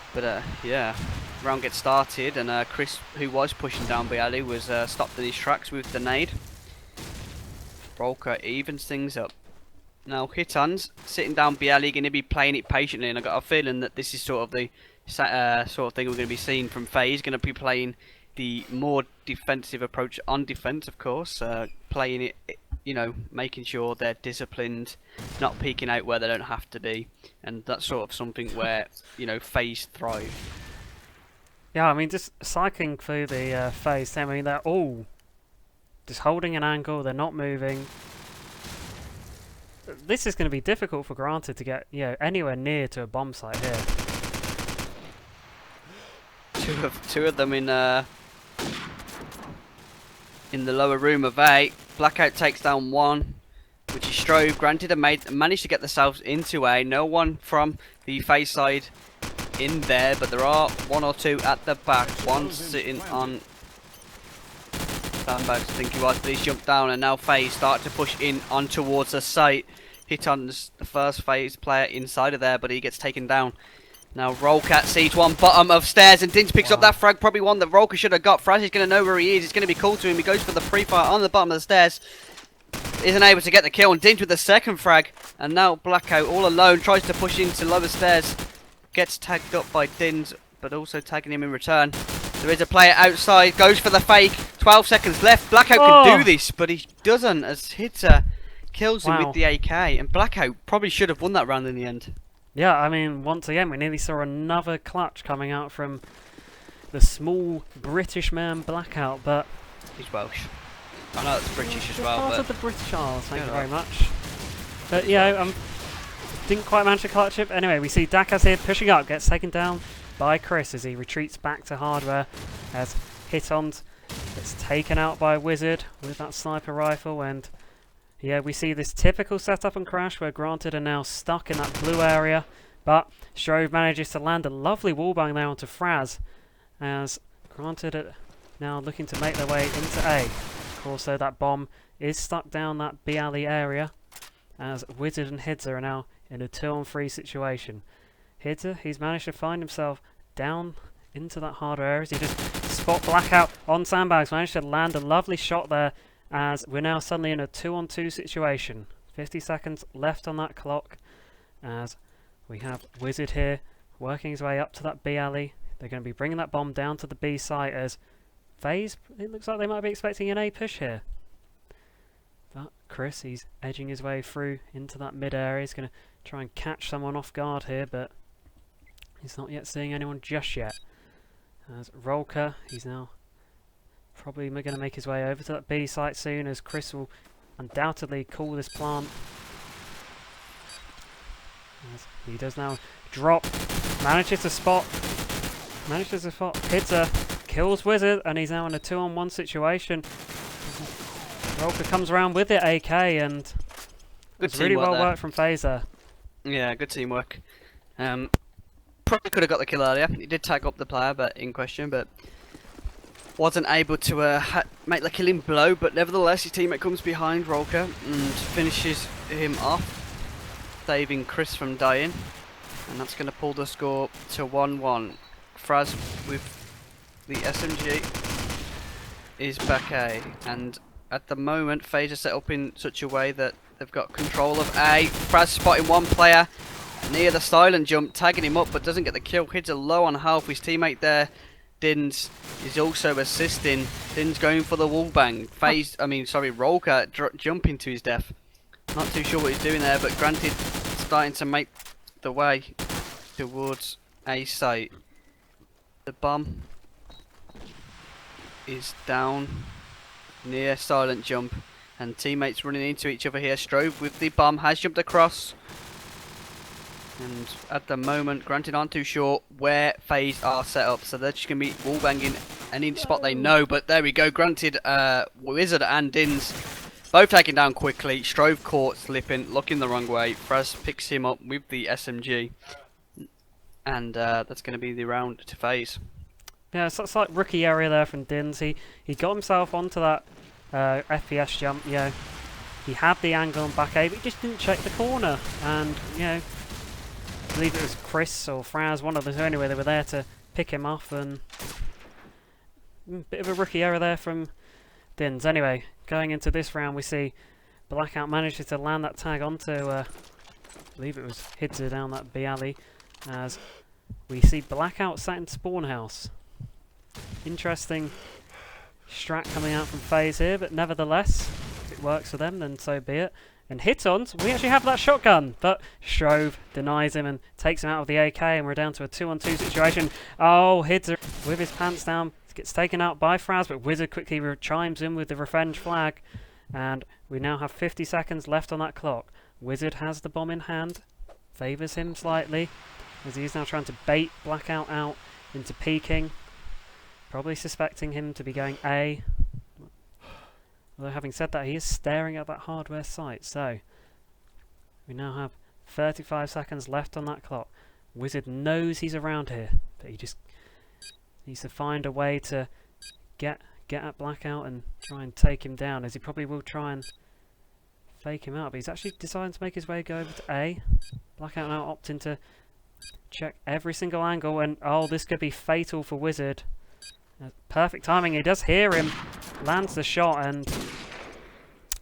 yeah, round gets started, and Chris, who was pushing down B alley, was stopped in his tracks with the nade. Rolka evens things up. Now Hitan's sitting down B alley, going to be playing it patiently, and I got a feeling that this is sort of the sort of thing we're going to be seeing from FaZe. Going to be playing the more defensive approach on defense, of course, playing it, you know, making sure they're disciplined, not peeking out where they don't have to be, and that's sort of something where, you know, FaZe thrive. Yeah, I mean, just cycling through the FaZe, I mean, they're all just holding an angle, they're not moving. This is going to be difficult for Granted to get, you know, anywhere near to a bomb site here. Two of them in the lower room of A. Blackout takes down one, which is Strove. Granted, managed to get themselves into A. No one from the FaZe side in there, but there are one or two at the back. One sitting on sandbags, I think he was, but he's jumped down, and now FaZe start to push in on towards the site. Hitan's the first FaZe player inside of there, but he gets taken down. Now Rollcat sees one bottom of stairs, and Dinge picks up that frag, probably one that Rolka should have got. Fraz is going to know where he is, it's going to be cool to him. He goes for the pre-fire on the bottom of the stairs. Isn't able to get the kill, and Dinge with the second frag. And now Blackout all alone tries to push into lower stairs. Gets tagged up by Dinge, but also tagging him in return. There is a player outside, goes for the fake. 12 seconds left. Blackout can do this, but he doesn't, as Hitter kills him with the AK. And Blackout probably should have won that round in the end. Yeah, I mean, once again, we nearly saw another clutch coming out from the small British man Blackout, but... He's Welsh. I know it's British as well, part but... of the British Isles, thank you very much. But, yeah, didn't quite manage to clutch it. Anyway, we see Dakas here pushing up, gets taken down by Chris as he retreats back to hardware, as Hiton gets taken out by Wizard with that sniper rifle, and... yeah, we see this typical setup on Crash where Granted are now stuck in that blue area, but Strove manages to land a lovely wallbang there onto Fraz, as Granted are now looking to make their way into A. Of course, though, that bomb is stuck down that B alley area, as Wizard and Hidza are now in a 2-on-3 situation. Hidza, he's managed to find himself down into that harder area, as he just spot Blackout on sandbags, managed to land a lovely shot there, as we're now suddenly in a 2-on-2 situation. 50 seconds left on that clock, as we have Wizard here working his way up to that B alley. They're going to be bringing that bomb down to the B site, as FaZe, it looks like they might be expecting an A push here. But Chris, he's edging his way through into that mid area. He's going to try and catch someone off guard here, but he's not yet seeing anyone just yet. As Rolka, he's now Probably going to make his way over to that B site soon, as Chris will undoubtedly call this plant. As he does now drop, manages to spot, hits her, kills Wizard, and he's now in a 2-on-1 situation. Rolka comes around with it, AK, and it's really well worked from Phaser. Yeah, good teamwork. Probably could have got the kill earlier. He did tag up the player in question, but wasn't able to make the killing blow. But nevertheless, his teammate comes behind Rolka and finishes him off, saving Chris from dying. And that's going to pull the score to 1-1. Fraz with the SMG is back A, and at the moment Phaser set up in such a way that they've got control of A. Fraz spotting one player near the silent jump, tagging him up, but doesn't get the kill. Hits a low on health. His teammate there, Dins, is also assisting. Dins going for the wall bang. Rolka jumping to his death. Not too sure what he's doing there, but granted, starting to make the way towards A site. The bomb is down near silent jump, and teammates running into each other here. Strove with the bomb has jumped across, and at the moment, granted, aren't too sure where FaZe are set up, so they're just going to be wall banging any spot they know. But there we go. Granted, Wizard and Dins both taken down quickly. Strove caught slipping, looking the wrong way. Fraz picks him up with the SMG, and that's going to be the round to FaZe. Yeah, so it's like rookie area there from Dins. He got himself onto that FPS jump. You know, he had the angle on back A, but he just didn't check the corner. And you know, I believe it was Chris or Fraz, one of them anyway. They were there to pick him off, and bit of a rookie error there from Dins. Anyway, going into this round, we see Blackout manages to land that tag onto, I believe it was Hidza down that B alley, as we see Blackout sat in spawn house. Interesting strat coming out from FaZe here, but nevertheless, if it works for them, then so be it. And Hitons, we actually have that shotgun, but Strove denies him and takes him out of the AK, and we're down to a 2-on-2 situation. Oh, Hidza with his pants down gets taken out by Fraz, but Wizard quickly chimes in with the revenge flag, and we now have 50 seconds left on that clock. Wizard has the bomb in hand, favours him slightly, as he's now trying to bait Blackout out into peeking, probably suspecting him to be going A. Although having said that, he is staring at that hardware site, so we now have 35 seconds left on that clock. Wizard knows he's around here, but he just needs to find a way to get at Blackout and try and take him down, as he probably will try and fake him out, but he's actually deciding to make his way go over to A. Blackout now opting to check every single angle, and oh, this could be fatal for Wizard. Perfect timing, he does hear him, lands the shot, and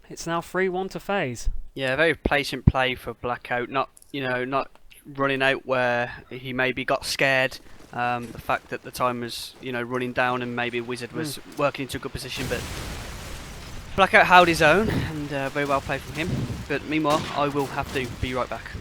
it's now 3-1 to FaZe. Yeah, very patient play for Blackout, not running out where he maybe got scared. The fact that the time was running down and maybe Wizard was working into a good position, but Blackout held his own, and very well played from him. But meanwhile, I will have to be right back.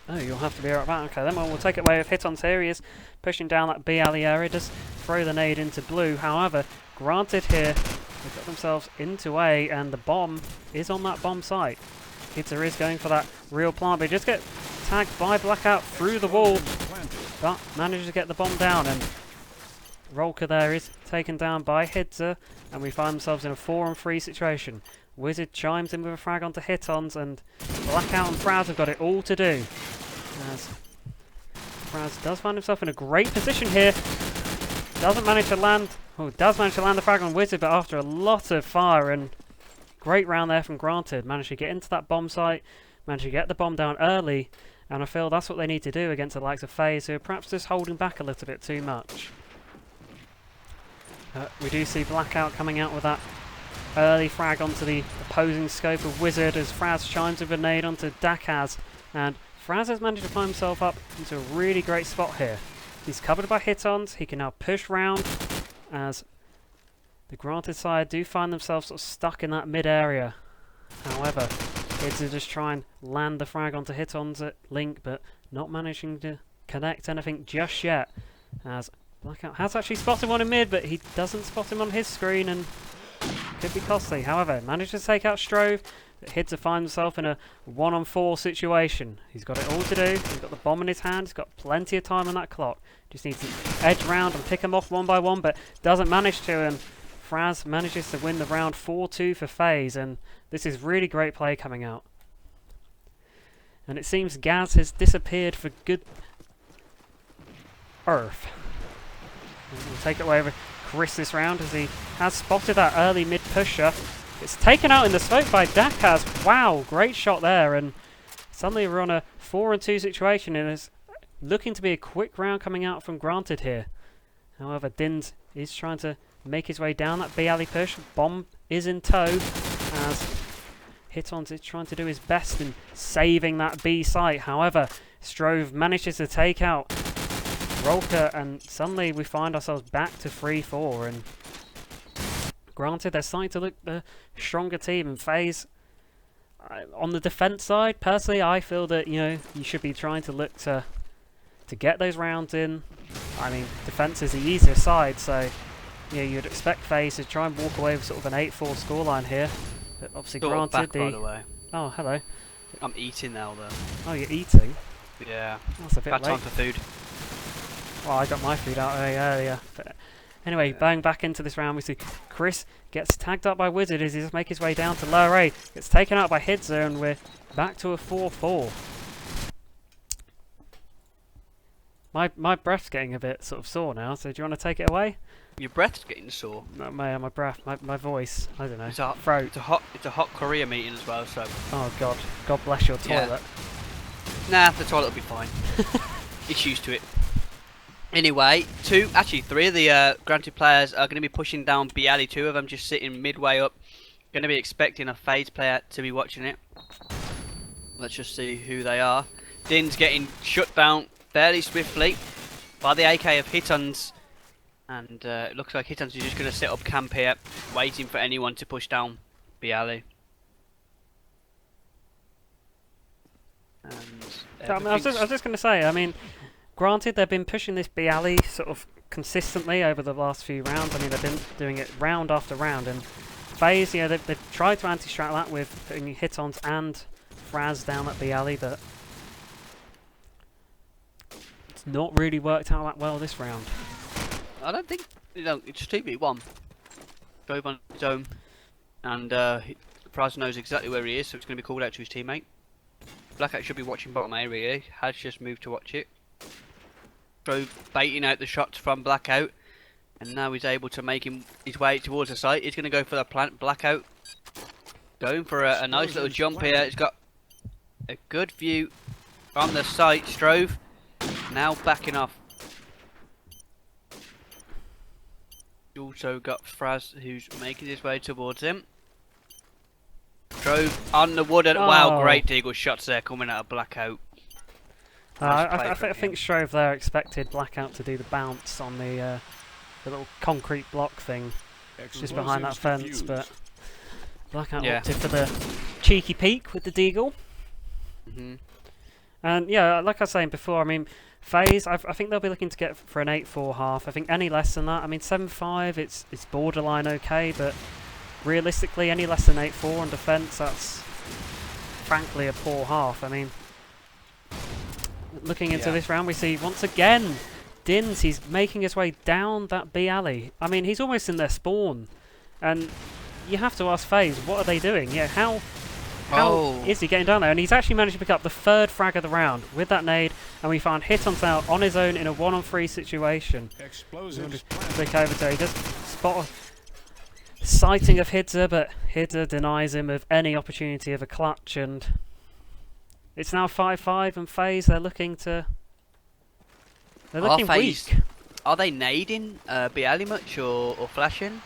Oh, you'll have to be right back. Okay, then we'll take it away with Hitons here. He is pushing down that B alley area, does throw the nade into blue. However, granted here, they've got themselves into A, and the bomb is on that bomb site. Hitzer is going for that real plant, but he just get tagged by Blackout through the wall, but manages to get the bomb down, and Rolka there is taken down by Hitzer, and we find ourselves in a 4-on-3 situation. Wizard chimes in with a frag onto Hitons, and Blackout and Fraz have got it all to do. As Fraz does find himself in a great position here. Does manage to land the frag on Wizard, but after a lot of fire, and great round there from Granted. Managed to get into that bomb site, managed to get the bomb down early, and I feel that's what they need to do against the likes of FaZe, who are perhaps just holding back a little bit too much. We do see Blackout coming out with that early frag onto the opposing scope of Wizard, as Fraz chimes with a nade onto Dakaz, and Fraz has managed to find himself up into a really great spot here. He's covered by Hitons, he can now push round, as the Granted side do find themselves sort of stuck in that mid area. However, it's to just try and land the frag onto Hitons at Link, but not managing to connect anything just yet, as Blackout has actually spotted one in mid, but he doesn't spot him on his screen, and could be costly. However, manages to take out Strove. Hidza finds himself in a 1-on-4 situation. He's got it all to do. He's got the bomb in his hand. He's got plenty of time on that clock. Just needs to edge round and pick them off one by one, but doesn't manage to. And Fraz manages to win the round 4-2 for FaZe, and this is really great play coming out. And it seems Gaz has disappeared for good earth. We'll take it away over Chris this round, as he has spotted that early mid pusher. It's taken out in the smoke by Dakaz. Wow, great shot there, and suddenly we're on a 4-2 situation, and it's looking to be a quick round coming out from Granted here. However, Dins is trying to make his way down that B alley push. Bomb is in tow, as Hitons is trying to do his best in saving that B site. However, Strove manages to take out Rolka, and suddenly we find ourselves back to 3-4, and Granted, they're starting to look the stronger team, and FaZe, on the defense side, personally, I feel that, you know, you should be trying to look to get those rounds in. I mean, defense is the easier side, so yeah, you'd expect FaZe to try and walk away with sort of an 8-4 scoreline here. But obviously, Sort of Granted, back, by the way. Oh, hello. I'm eating now, though. Oh, you're eating? Yeah. That's a bit Bad late. time for food. Well, I got my food out earlier. But anyway, bang back into this round. We see Chris gets tagged up by Wizard as he just makes his way down to lower A. Gets taken out by Hidza, and we're back to a 4-4. My breath's getting a bit sort of sore now, so do you want to take it away? Your breath's getting sore. No, my breath, my voice, I don't know. It's a Throat. It's a hot Korea meeting as well, so. Oh God, God bless your Yeah. toilet. Nah, the toilet will be fine. It's used to it. Anyway, three of the Granted players are going to be pushing down B alley. 2 of them just sitting midway up. Going to be expecting a FaZe player to be watching it. Let's just see who they are. Din's getting shut down fairly swiftly by the AK of Hitons. And it looks like Hitons is just going to set up camp here, waiting for anyone to push down B alley. I was just going to say, I mean, granted, they've been pushing this B alley sort of consistently over the last few rounds. I mean, they've been doing it round after round, and FaZe, you know, they've tried to anti-strat that with putting Hitons and Fraz down at B alley, but it's not really worked out that well this round. I don't think, you know, it's 2v1. Drove on his own, and Fraz knows exactly where he is, so it's going to be called out to his teammate. Blackout should be watching bottom A, really. Has just moved to watch it. Drove baiting out the shots from Blackout, and now he's able to make his way towards the site. He's going to go for the plant. Blackout going for a nice little jump here. He's got a good view from the site. Strove now backing off. Also got Fraz, who's making his way towards him. Drove on the wood, and wow, great deagle shots there coming out of Blackout. I think Strove there expected Blackout to do the bounce on the little concrete block thing just behind that fence, but Blackout opted for the cheeky peek with the deagle. And yeah, like I was saying before, I mean, FaZe, I think they'll be looking to get for an 8-4 half. I think any less than that, I mean, 7-5, it's borderline okay, but realistically, any less than 8-4 on defense, that's frankly a poor half. I mean, looking into this round, we see once again Dins. He's making his way down that B alley. I mean, he's almost in their spawn, and you have to ask FaZe, what are they doing? Yeah, how is he getting down there? And he's actually managed to pick up the 3rd frag of the round with that nade, and we find Hitons out on his own in a 1-on-3 situation. Explosives. Flick over to, he does spot a sighting of Hidza, but Hidza denies him of any opportunity of a clutch, and it's now 5-5, and FaZe, they're looking weak. Are they nading B alley much or flashing?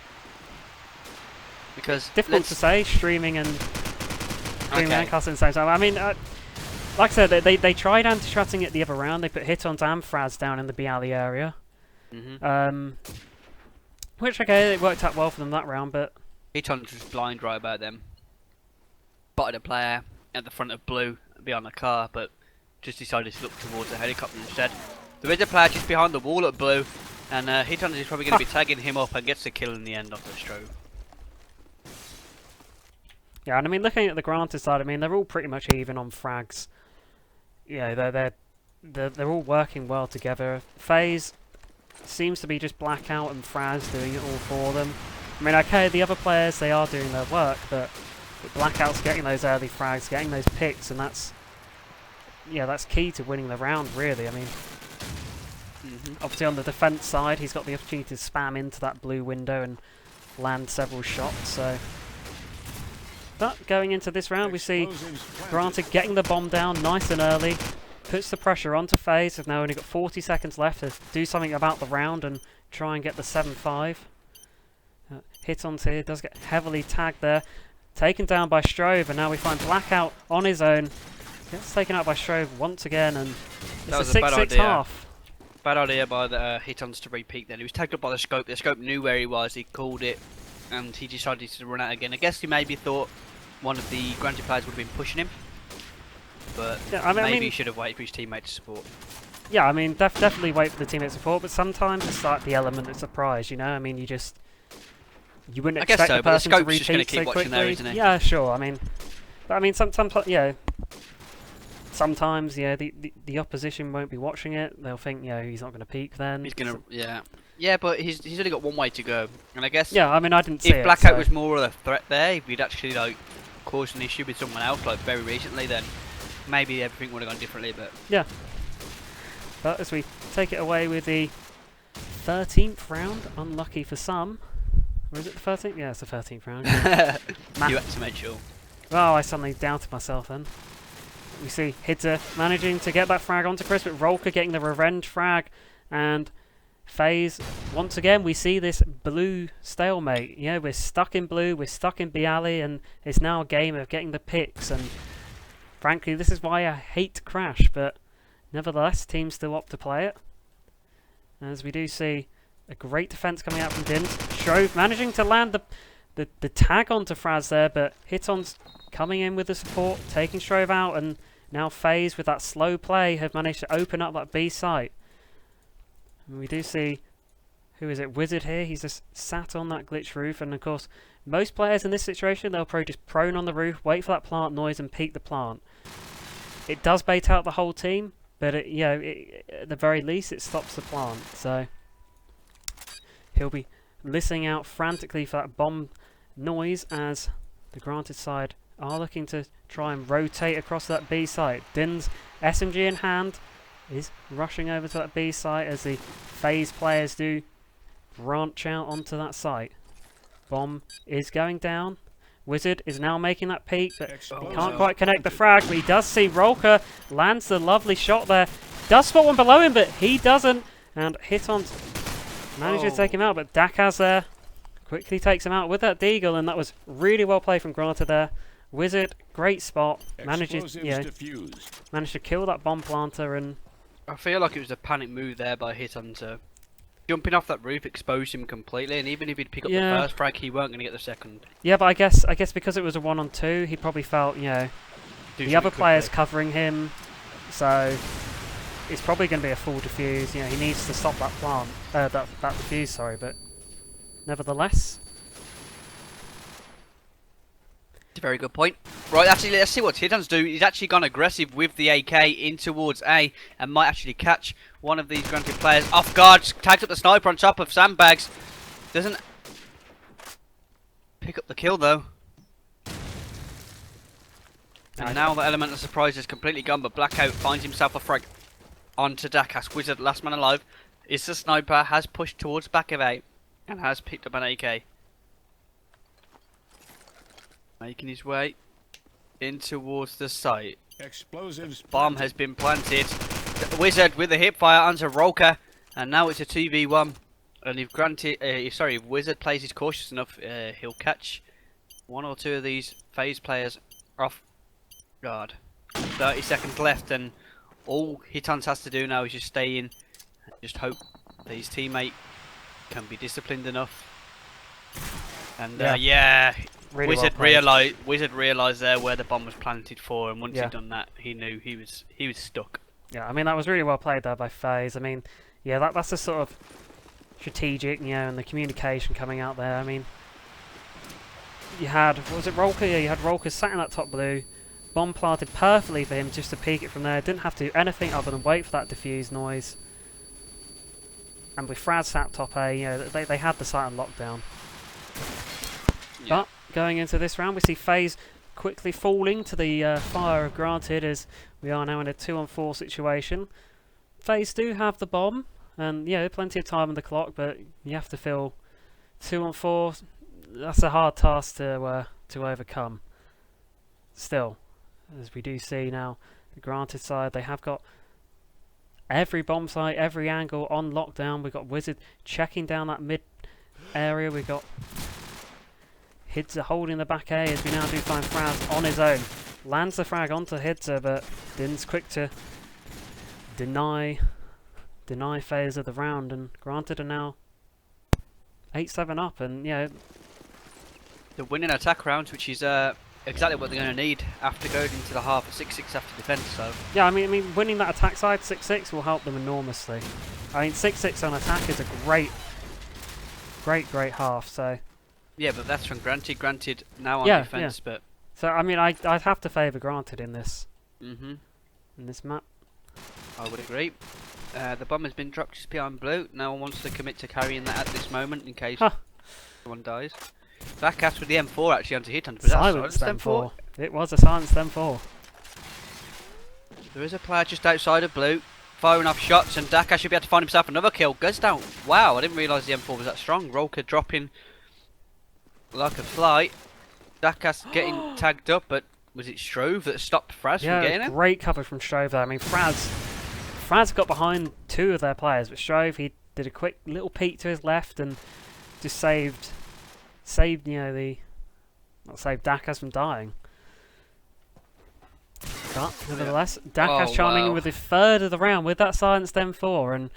Because difficult to say, streaming and casting at the same time. I mean, like I said, they tried anti-stratting it the other round. They put Hitons and Fraz down in the B alley area. Which, okay, it worked out well for them that round, but Hitons was blind right about them. Spotted a player at the front of blue behind the car, but just decided to look towards the helicopter instead. There is a player just behind the wall at blue. And Hitons is probably going to be tagging him up and gets the kill in the end off the strobe. Yeah, and I mean, looking at the Granted side, I mean, they're all pretty much even on frags. Yeah, they're all working well together. FaZe seems to be just Blackout and Fraz doing it all for them. I mean, okay, the other players, they are doing their work, but Blackout's getting those early frags, getting those picks, and that's key to winning the round, really. I mean, obviously on the defense side, he's got the opportunity to spam into that blue window and land several shots, so... But going into this round, we see Granted getting the bomb down nice and early, puts the pressure onto FaZe. They've now only got 40 seconds left to do something about the round and try and get the 7-5. Hitons here does get heavily tagged there, taken down by Strobe, and now we find Blackout on his own. Gets taken out by Strobe once again, and it's a 6-6 half. Bad idea by the Hitons to repeat then. He was taken up by the scope. The scope knew where he was. He called it, and he decided to run out again. I guess he maybe thought one of the Granted players would have been pushing him, but yeah, maybe he should have waited for his teammate to support. Yeah, I mean, definitely wait for the teammate support, but sometimes it's like the element of surprise, you know? I mean, you wouldn't expect the person to repeat just so quickly. There, isn't he? Yeah, sure. I mean, sometimes, yeah. Sometimes, yeah, the opposition won't be watching it. They'll think, he's not going to peek then. He's going to, yeah, but he's only got one way to go, and I guess. Yeah, I mean, I didn't see if Blackout was more of a threat there, if he'd actually caused an issue with someone else very recently, then maybe everything would have gone differently. But yeah. But as we take it away with the 13th round, unlucky for some. Or is it the 13th? Yeah, it's the 13th round. You had to make sure. Oh, I suddenly doubted myself then. We see Hidza managing to get that frag onto Chris, but Rolka getting the revenge frag, and FaZe, once again, we see this blue stalemate. Yeah, we're stuck in blue, we're stuck in Bialy, and it's now a game of getting the picks, and frankly, this is why I hate Crash, but nevertheless, teams still opt to play it. As we do see a great defense coming out from Dins. Shrove managing to land the tag onto Fraz there, but Hitons coming in with the support, taking Shrove out, and now FaZe with that slow play have managed to open up that B site. And we do see, who is it, Wizard here, he's just sat on that glitch roof, and of course, most players in this situation, they'll probably just prone on the roof, wait for that plant noise and peek the plant. It does bait out the whole team, but at the very least, it stops the plant, so he'll be listening out frantically for that bomb noise as the Granted side are looking to try and rotate across that B site. Din's SMG in hand is rushing over to that B site as the FaZe players do branch out onto that site. Bomb is going down. Wizard is now making that peek, but he can't quite connect the frag, but he does see Rolka lands the lovely shot there. Does spot one below him, but he doesn't, and Hitons manages to take him out, but Dakaz there quickly takes him out with that deagle, and that was really well played from Granted there. Wizard, great spot, manages to kill that bomb planter, and I feel like it was a panic move there by Hitons. Jumping off that roof exposed him completely, and even if he'd pick up the first frag, he weren't going to get the second. Yeah, but I guess because it was a 1-on-2, he probably felt, the other players covering him, so it's probably going to be a full defuse. He needs to stop that plant, that defuse, sorry, but nevertheless. It's a very good point. Right, actually, let's see what Hitons do. He's actually gone aggressive with the AK in towards A, and might actually catch one of these Granted players off guard. Tags up the sniper on top of sandbags. Doesn't pick up the kill though. And now the element of surprise is completely gone, but Blackout finds himself a frag onto Dakas. Wizard, last man alive, is the sniper, has pushed towards back of A, and has picked up an AK. Making his way in towards the site. Explosives. Bomb has been planted. Wizard with the hip fire onto Rolka, and now it's a 2v1. And if if Wizard plays it cautious enough, he'll catch one or two of these FaZe players off guard. 30 seconds left, and all Hitons has to do now is just stay in and just hope that his teammate can be disciplined enough. And really Wizard realised there where the bomb was planted for, and once he'd done that, he knew he was stuck. Yeah, I mean, that was really well played there by FaZe. I mean, that's the sort of strategic, and the communication coming out there. I mean, you had, what was it, Rolker? Yeah, you had Rolker sat in that top blue, bomb planted perfectly for him just to peek it from there. Didn't have to do anything other than wait for that diffuse noise. And with Frad sat top A, they had the site on lockdown. Yeah. But going into this round, we see FaZe quickly falling to the fire of Granted, as we are now in a 2-on-4 situation. FaZe do have the bomb, and plenty of time on the clock, but you have to feel 2-on-4. That's a hard task to overcome. Still, as we do see now, the Granted side, they have got every bomb site, every angle on lockdown. We've got Wizard checking down that mid area. We've got Hidza holding the back A, as we now do find Fraz on his own. Lands the frag onto Hidza, but Din's quick to deny FaZe of the round, and Granted are now 8-7 up, and they're winning attack rounds, which is exactly what they're going to need after going into the half at 6-6 after defence. So yeah, I mean, winning that attack side 6-6 will help them enormously. I mean, 6-6 on attack is a great half. So yeah, but that's from Granted now on defence, but so I mean, I'd have to favour Granted in this. In this map. I would agree. The bomb has been dropped just behind blue. No one wants to commit to carrying that at this moment in case someone dies. Backcast with the M4 actually onto hit under. Silenced M4. It was a silenced M4. There is a player just outside of blue, firing off shots, and Daka should be able to find himself another kill. Goes down. Wow, I didn't realise the M4 was that strong. Rolker dropping like a fly. Daka's getting tagged up, but was it Strove that stopped Fraz from getting him? Great cover from Strove there. I mean, Fraz got behind 2 of their players, but Strove, he did a quick little peek to his left and just saved Dakas from dying. But nevertheless, Dakas charming in with his 3rd of the round with that silenced M4, and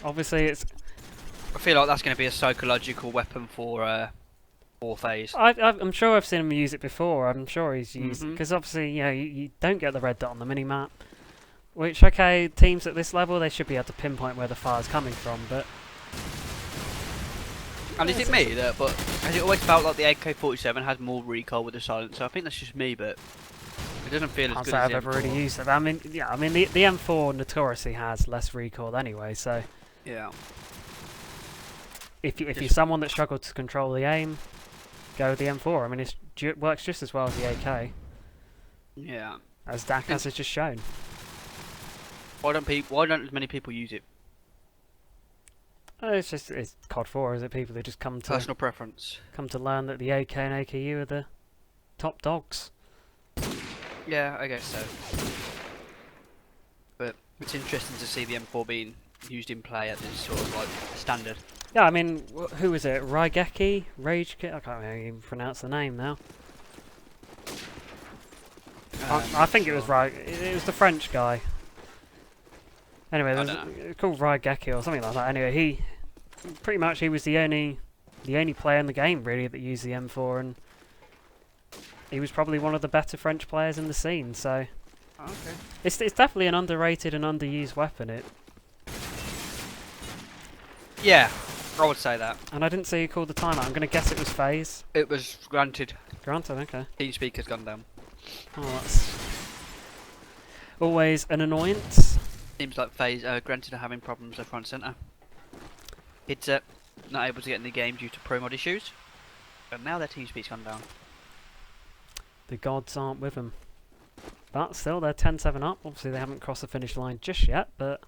obviously it's. I feel like that's going to be a psychological weapon for FaZe. I'm sure I've seen him use it before. I'm sure he's used it because obviously you don't get the red dot on the mini map. Which, okay, teams at this level, they should be able to pinpoint where the fire's coming from, but. And is it me but has it always felt like the AK-47 has more recoil with the silencer? I think that's just me, but it doesn't feel as good as the M4. I've ever really used it. I mean, the M4 notoriously has less recoil anyway, so. Yeah. If you're someone that struggles to control the aim, go with the M4. I mean, it works just as well as the AK. Yeah. As Dakas has just shown. Why don't as many people use it? It's CoD4, is it? People who just come to personal preference. Come to learn that the AK and AKU are the top dogs. Yeah, I guess so. But it's interesting to see the M4 being used in play at this sort of like standard. Yeah, I mean, who is it? Raigeki? I can't even pronounce the name now. I think it was It was the French guy. Anyway, it's called Raigeki or something like that. Anyway, he was the only player in the game really that used the M4, and he was probably one of the better French players in the scene. So, okay, it's definitely an underrated and underused weapon. Yeah, I would say that. And I didn't see who called the timeout. I'm going to guess it was FaZe. It was Granted. Granted, okay. TeamSpeak has gone down. Oh, that's always an annoyance. Seems like FaZe, Granted, are having problems left, front, centre. It's not able to get in the game due to pro mod issues, and now their TeamSpeak's gone down. The gods aren't with them. But still, they're 10-7 up. Obviously, they haven't crossed the finish line just yet, but.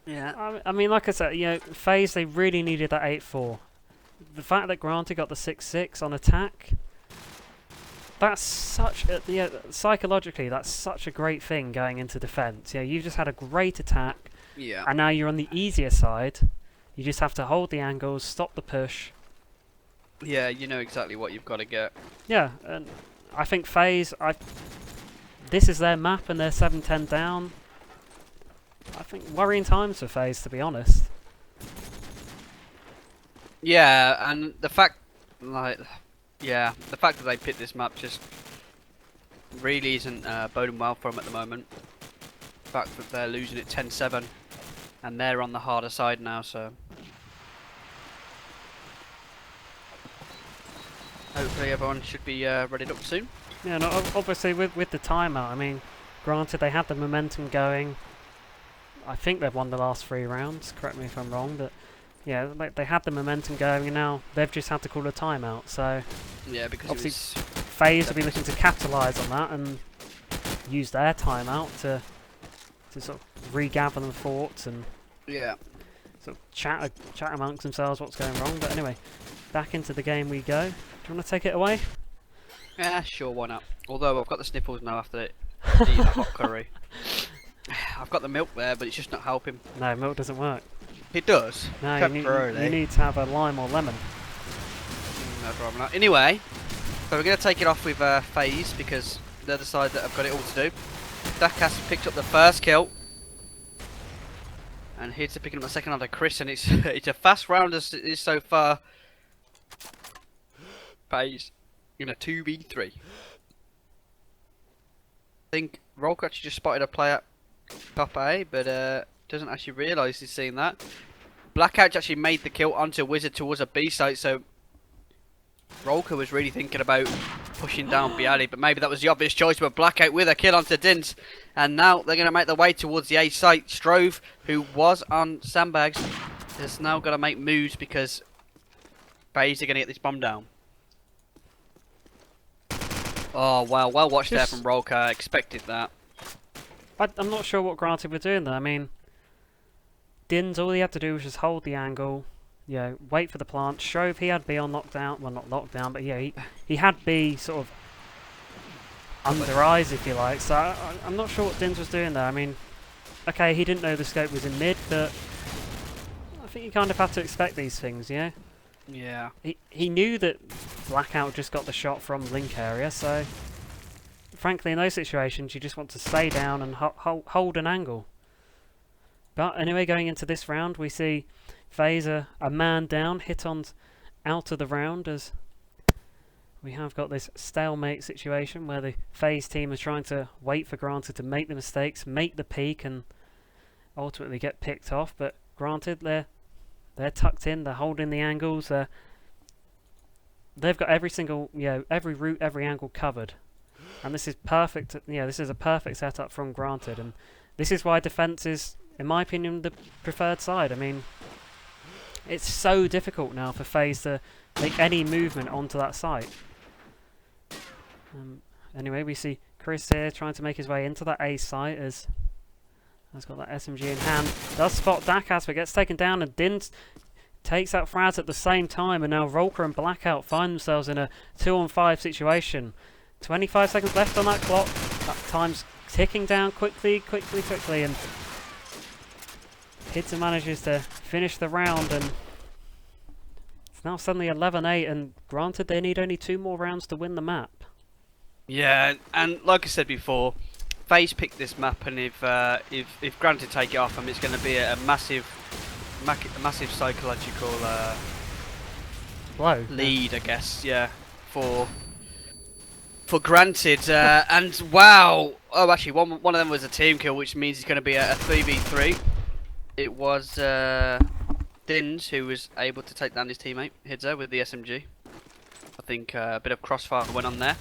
Yeah. I mean, like I said, FaZe, they really needed that 8-4. The fact that Granted got the 6-6 on attack, that's psychologically, that's such a great thing going into defence. Yeah, you've just had a great attack, and now you're on the easier side. You just have to hold the angles, stop the push. Yeah, you know exactly what you've got to get. Yeah, and I think FaZe, this is their map and they're 7-10 down. I think worrying times for FaZe, to be honest. Yeah, and the fact that they picked this map just really isn't boding well for them at the moment. The fact that they're losing it 10-7 and they're on the harder side now, so hopefully everyone should be readied up soon. Yeah, no, obviously with the timeout, I mean, granted they had the momentum going. I think they've won the last 3 rounds, correct me if I'm wrong, but yeah, they had the momentum going and now they've just had to call a timeout, so Yeah, because obviously it was FaZe will be looking to capitalise on that and use their timeout to sort of regather their thoughts and yeah. sort of chat amongst themselves what's going wrong. But anyway, back into the game we go. Do you want to take it away? Yeah, sure, why not? Although I've got the sniffles now after eating the hot curry. I've got the milk there, but it's just not helping. No, milk doesn't work. It does. No, you need to have a lime or lemon. No problem. Anyway, so we're going to take it off with FaZe because they're the side that have got it all to do. Dakas picked up the first kill. And here's to picking up the second under Chris, and it's it's a fast round as it is so far. FaZe in a 2v3. I think Rolk actually just spotted a player top A, but doesn't actually realise he's seen that. Blackout actually made the kill onto Wizard towards a B site, so Rolka was really thinking about pushing down Bialy, but maybe that was the obvious choice, but Blackout with a kill onto Dins. And now they're going to make their way towards the A site. Strove, who was on sandbags, is now going to make moves because FaZe are going to get this bomb down. Oh, wow, well watched there from Rolka. I expected that. I'm not sure what Granted were doing there. I mean, Dins, all he had to do was just hold the angle, you know, wait for the plant. Strove, he had B on lockdown. Well, not lockdown, but yeah, he had B sort of under eyes, if you like. So I'm not sure what Dins was doing there. I mean, okay, he didn't know the scope was in mid, but I think you kind of have to expect these things, yeah? Yeah. He knew that Blackout just got the shot from link area, so frankly, in those situations, you just want to stay down and hold an angle. But anyway, going into this round, we see FaZe a man down, Hitons out of the round, as we have got this stalemate situation where the FaZe team is trying to wait for Granted to make the mistakes, make the peak, and ultimately get picked off. But Granted, they're tucked in, they're holding the angles, they've got every single, every route, every angle covered. And this is perfect, this is a perfect setup from Granted, and this is why defense is, in my opinion, the preferred side. I mean, it's so difficult now for FaZe to make any movement onto that site. Anyway, we see Chris here trying to make his way into that A site as has got that SMG in hand. Does spot Dakas, but gets taken down, and Dins takes out Fraz at the same time, and now Rolka and Blackout find themselves in a 2-on-5 situation. 25 seconds left on that clock. That time's ticking down quickly, and Hitzer manages to finish the round, and it's now suddenly 11-8, and Granted they need only 2 more rounds to win the map. Yeah, and like I said before, FaZe picked this map, and if Granted take it off them, it's going to be a massive psychological blow lead, I guess. Yeah, for Granted, and wow, oh actually one of them was a team kill, which means it's going to be a 3v3. It was Dins who was able to take down his teammate Hidzo with the SMG. I think a bit of crossfire went on there.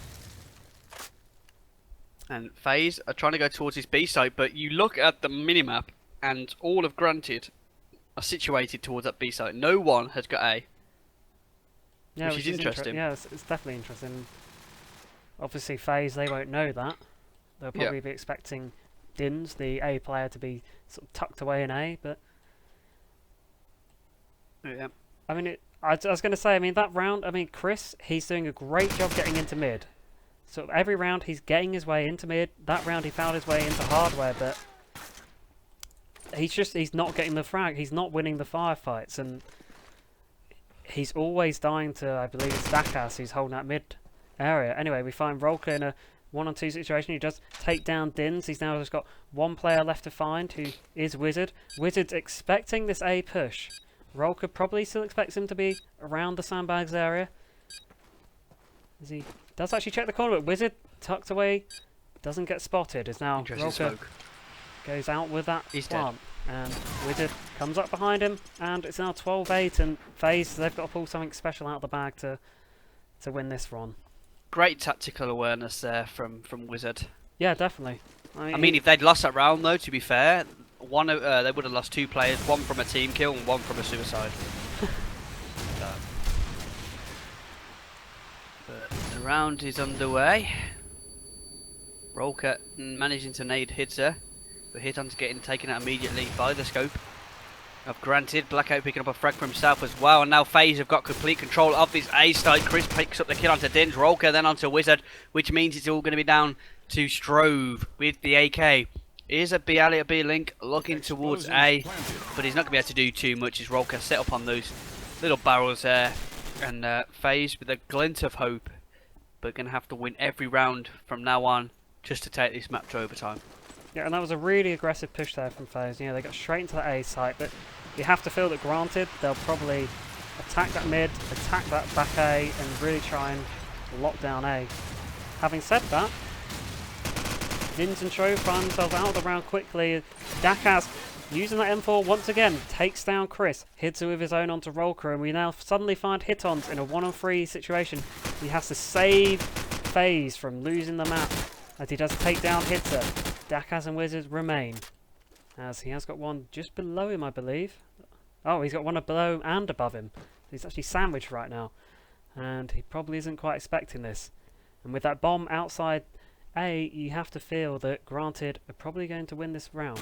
And FaZe are trying to go towards this B site, but you look at the minimap and all of Granted are situated towards that B site. No one has got A. Yeah, which is interesting. Yeah, it's definitely interesting. Obviously, FaZe, they won't know that. They'll probably be expecting Dins, the A player, to be sort of tucked away in A, but yeah. I mean, I was going to say, I mean, that round, I mean, Chris, he's doing a great job getting into mid. So every round he's getting his way into mid. That round he found his way into hardware, but he's not getting the frag. He's not winning the firefights, and he's always dying to, I believe it's Dakas who's holding that mid area. Anyway, we find Rolka in a 1-on-2 situation. He does take down Dins. He's now just got 1 player left to find, who is Wizard. Wizard's expecting this A push. Rolka probably still expects him to be around the sandbags area. As he does actually check the corner, but Wizard tucked away, doesn't get spotted. Is now Rolka goes out with that plant. And Wizard comes up behind him, and it's now 12-8, and FaZe, they've got to pull something special out of the bag to win this run. Great tactical awareness there from Wizard. Yeah, definitely. I mean, if they'd lost that round, though, to be fair, they would have lost 2 players, 1 from a team kill and 1 from a suicide. But the round is underway. Rolka managing to nade Hidza, but Hiton's getting taken out immediately by the scope. I've granted Blackout picking up a frag for himself as well, and now FaZe have got complete control of this A site. Chris picks up the kill onto Dins, Rolka then onto Wizard, which means it's all going to be down to Strove with the AK. Here's a B alley, a B link looking towards A, but he's not going to be able to do too much as Rolka set up on those little barrels there. And FaZe with a glint of hope, but going to have to win every round from now on just to take this map to overtime. Yeah, and that was a really aggressive push there from FaZe. You know, they got straight into the A site, but you have to feel that granted, they'll probably attack that mid, attack that back A, and really try and lock down A. Having said that, Dins and Strove find themselves out of the round quickly. Dakaz, using that M4 once again, takes down Chris. Hidza with his own onto Rolka, and we now suddenly find Hitons in a 1-on-3 situation. He has to save FaZe from losing the map as he does take down Hidza. Dakaz and Wizards remain, as he has got one just below him, I believe. Oh, he's got one below and above him. He's actually sandwiched right now, and he probably isn't quite expecting this. And with that bomb outside A, you have to feel that granted are probably going to win this round.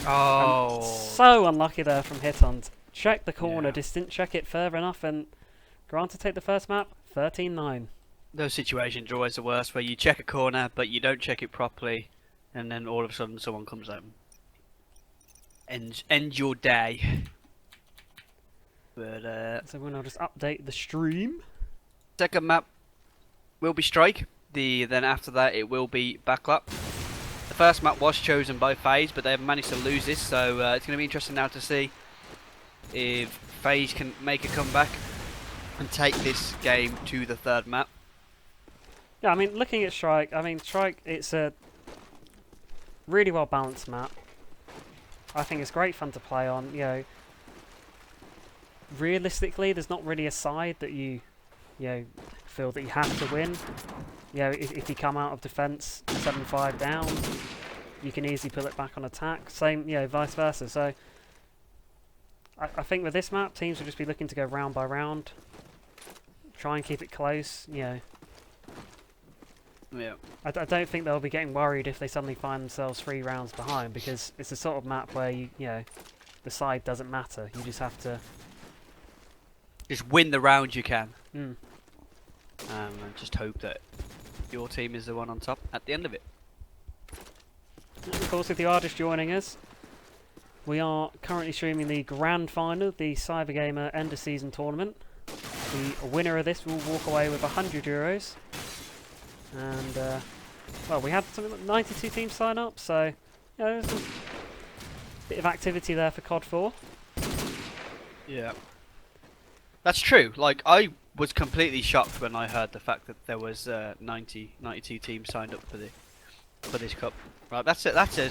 Oh, so unlucky there from Hitons. Check the corner, just didn't check it further enough, and granted take the first map, 13-9. Those situations are always the worst, where you check a corner but you don't check it properly, and then all of a sudden someone comes out and end your day. But so we'll just update the stream. second map will be Strike. Then after that it will be Backlap. The first map was chosen by FaZe, but they've managed to lose this, so it's going to be interesting now to see if FaZe can make a comeback and take this game to the third map. Yeah, I mean, looking at Strike, it's a really well balanced map. I think it's great fun to play on. You know, realistically, there's not really a side that you feel that you have to win. You know, if you come out of defense 7-5 down, you can easily pull it back on attack. Same, vice versa. So I think with this map, teams will just be looking to go round by round, try and keep it close. Yeah. I don't think they'll be getting worried if they suddenly find themselves 3 rounds behind, because it's a sort of map where the side doesn't matter. You just have to just win the round you can. Mm. And just hope that your team is the one on top at the end of it. And of course, with the artist joining us, we are currently streaming the grand final of the CyberGamer end of season tournament. The winner of this will walk away with €100. And well, we had something like 92 teams sign up, so there's a bit of activity there for CoD4. Yeah, that's true. Like, I was completely shocked when I heard the fact that there was 92 teams signed up for this cup. Right, that's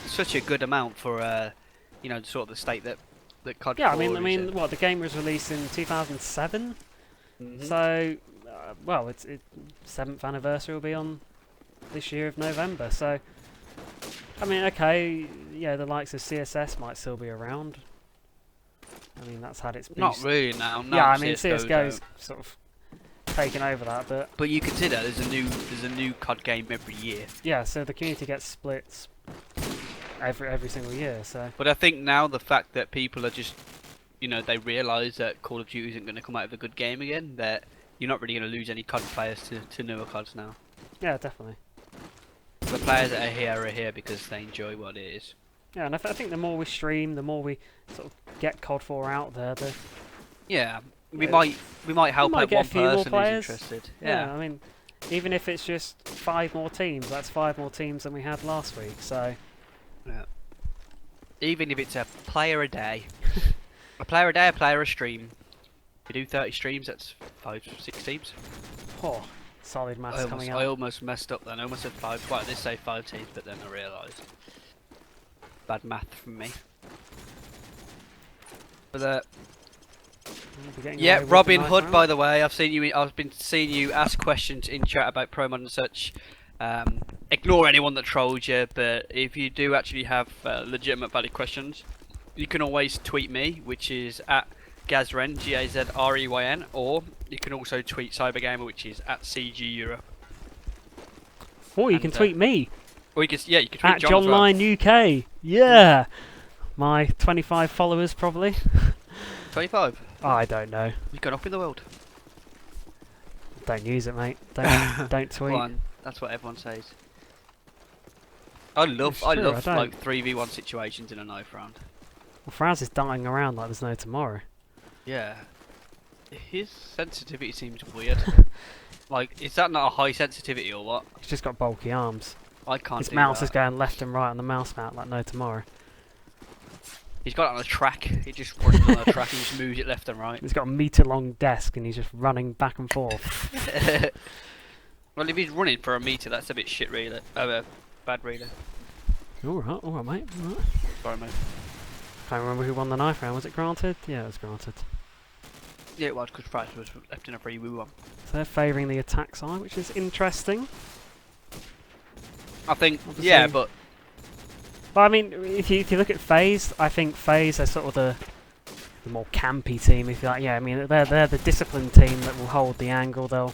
such a good amount for sort of the state that CoD4. Yeah, I mean, what, the game was released in 2007, so well, its 7th anniversary will be on this year of November. So, I mean, okay, the likes of CSS might still be around. I mean, that's had its boost. Not really now. Yeah, I mean, CSGO's sort of taken over that, but you consider there's a new COD game every year. Yeah, so the community gets split every single year. So, but I think now the fact that people are just, they realise that Call of Duty isn't going to come out with a good game again, that you're not really going to lose any COD players to newer CODs now. Yeah, definitely. The players that are here because they enjoy what it is. Yeah, and I think the more we stream, the more we sort of get CoD4 out there. We might help out one person who's interested. Yeah, I mean, even if it's just 5 more teams, that's 5 more teams than we had last week. So, yeah. Even if it's a player a day, a player a day, a player a stream. If you do 30 streams, that's 5-6 teams. Oh, solid maths coming out. I almost messed up then. I almost said 5. Well, I did say 5 teams, but then I realised. Bad math from me. But We'll be getting yeah, away with the Robin knife Hood. round. By the way, I've seen you. I've been seeing you ask questions in chat about Pro Mod and such. Ignore anyone that trolls you, but if you do actually have legitimate valid questions, you can always tweet me, which is at Gazren, Gazreyn, or you can also tweet CyberGamer, which is at CG Europe. Or you can tweet me Or you can, yeah, you can tweet at John as well. JohnLine UK. Yeah, my 25 followers probably. 25. I don't know. You've gone up in the world. Don't use it, mate. Don't tweet. Go on, that's what everyone says. I love I don't. like 3v1 situations in a knife round. Well, Fraz is dying around like there's no tomorrow. Yeah. His sensitivity seems weird. Like, is that not a high sensitivity or what? He's just got bulky arms. I can't His do mouse that. is going left and right on the mouse mat like no tomorrow. He's got it on a track. He just runs on a track and just moves it left and right. He's got a metre-long desk and he's just running back and forth. Well, if he's running for a meter, that's a bit shit, really. Bad, really. All right, mate. All right. Sorry, mate. Can't remember who won the knife round. Was it Granted? Yeah, it was Granted. Yeah, it was because Price was left in a 3v1. So they're favouring the attack side, which is interesting. I think, Obviously. yeah, but Well, I mean, if you look at FaZe, I think FaZe are sort of the more campy team, if you like. Yeah, I mean, they're the disciplined team that will hold the angle, though.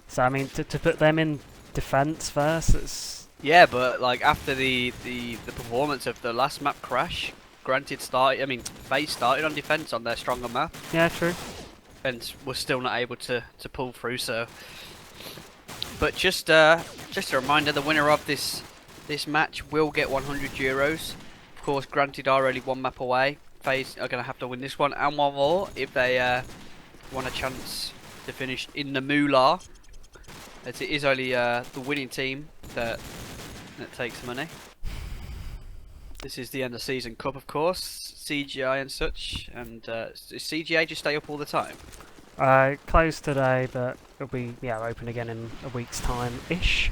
So, I mean, to put them in defence first, it's... yeah, but like after the performance of the last map crash, Granted started. I mean, FaZe started on defence on their stronger map, Yeah, true. and was still not able to pull through. So, but just a reminder: the winner of this match will get 100 euros. Of course, Granted are only one map away. FaZe are going to have to win this one and one more if they want a chance to finish in the moolah. As it is only the winning team that takes money. This is the end of season cup, of course, CGI and such. And does CGA just stay up all the time? Closed today, but it'll be open again in a week's time ish.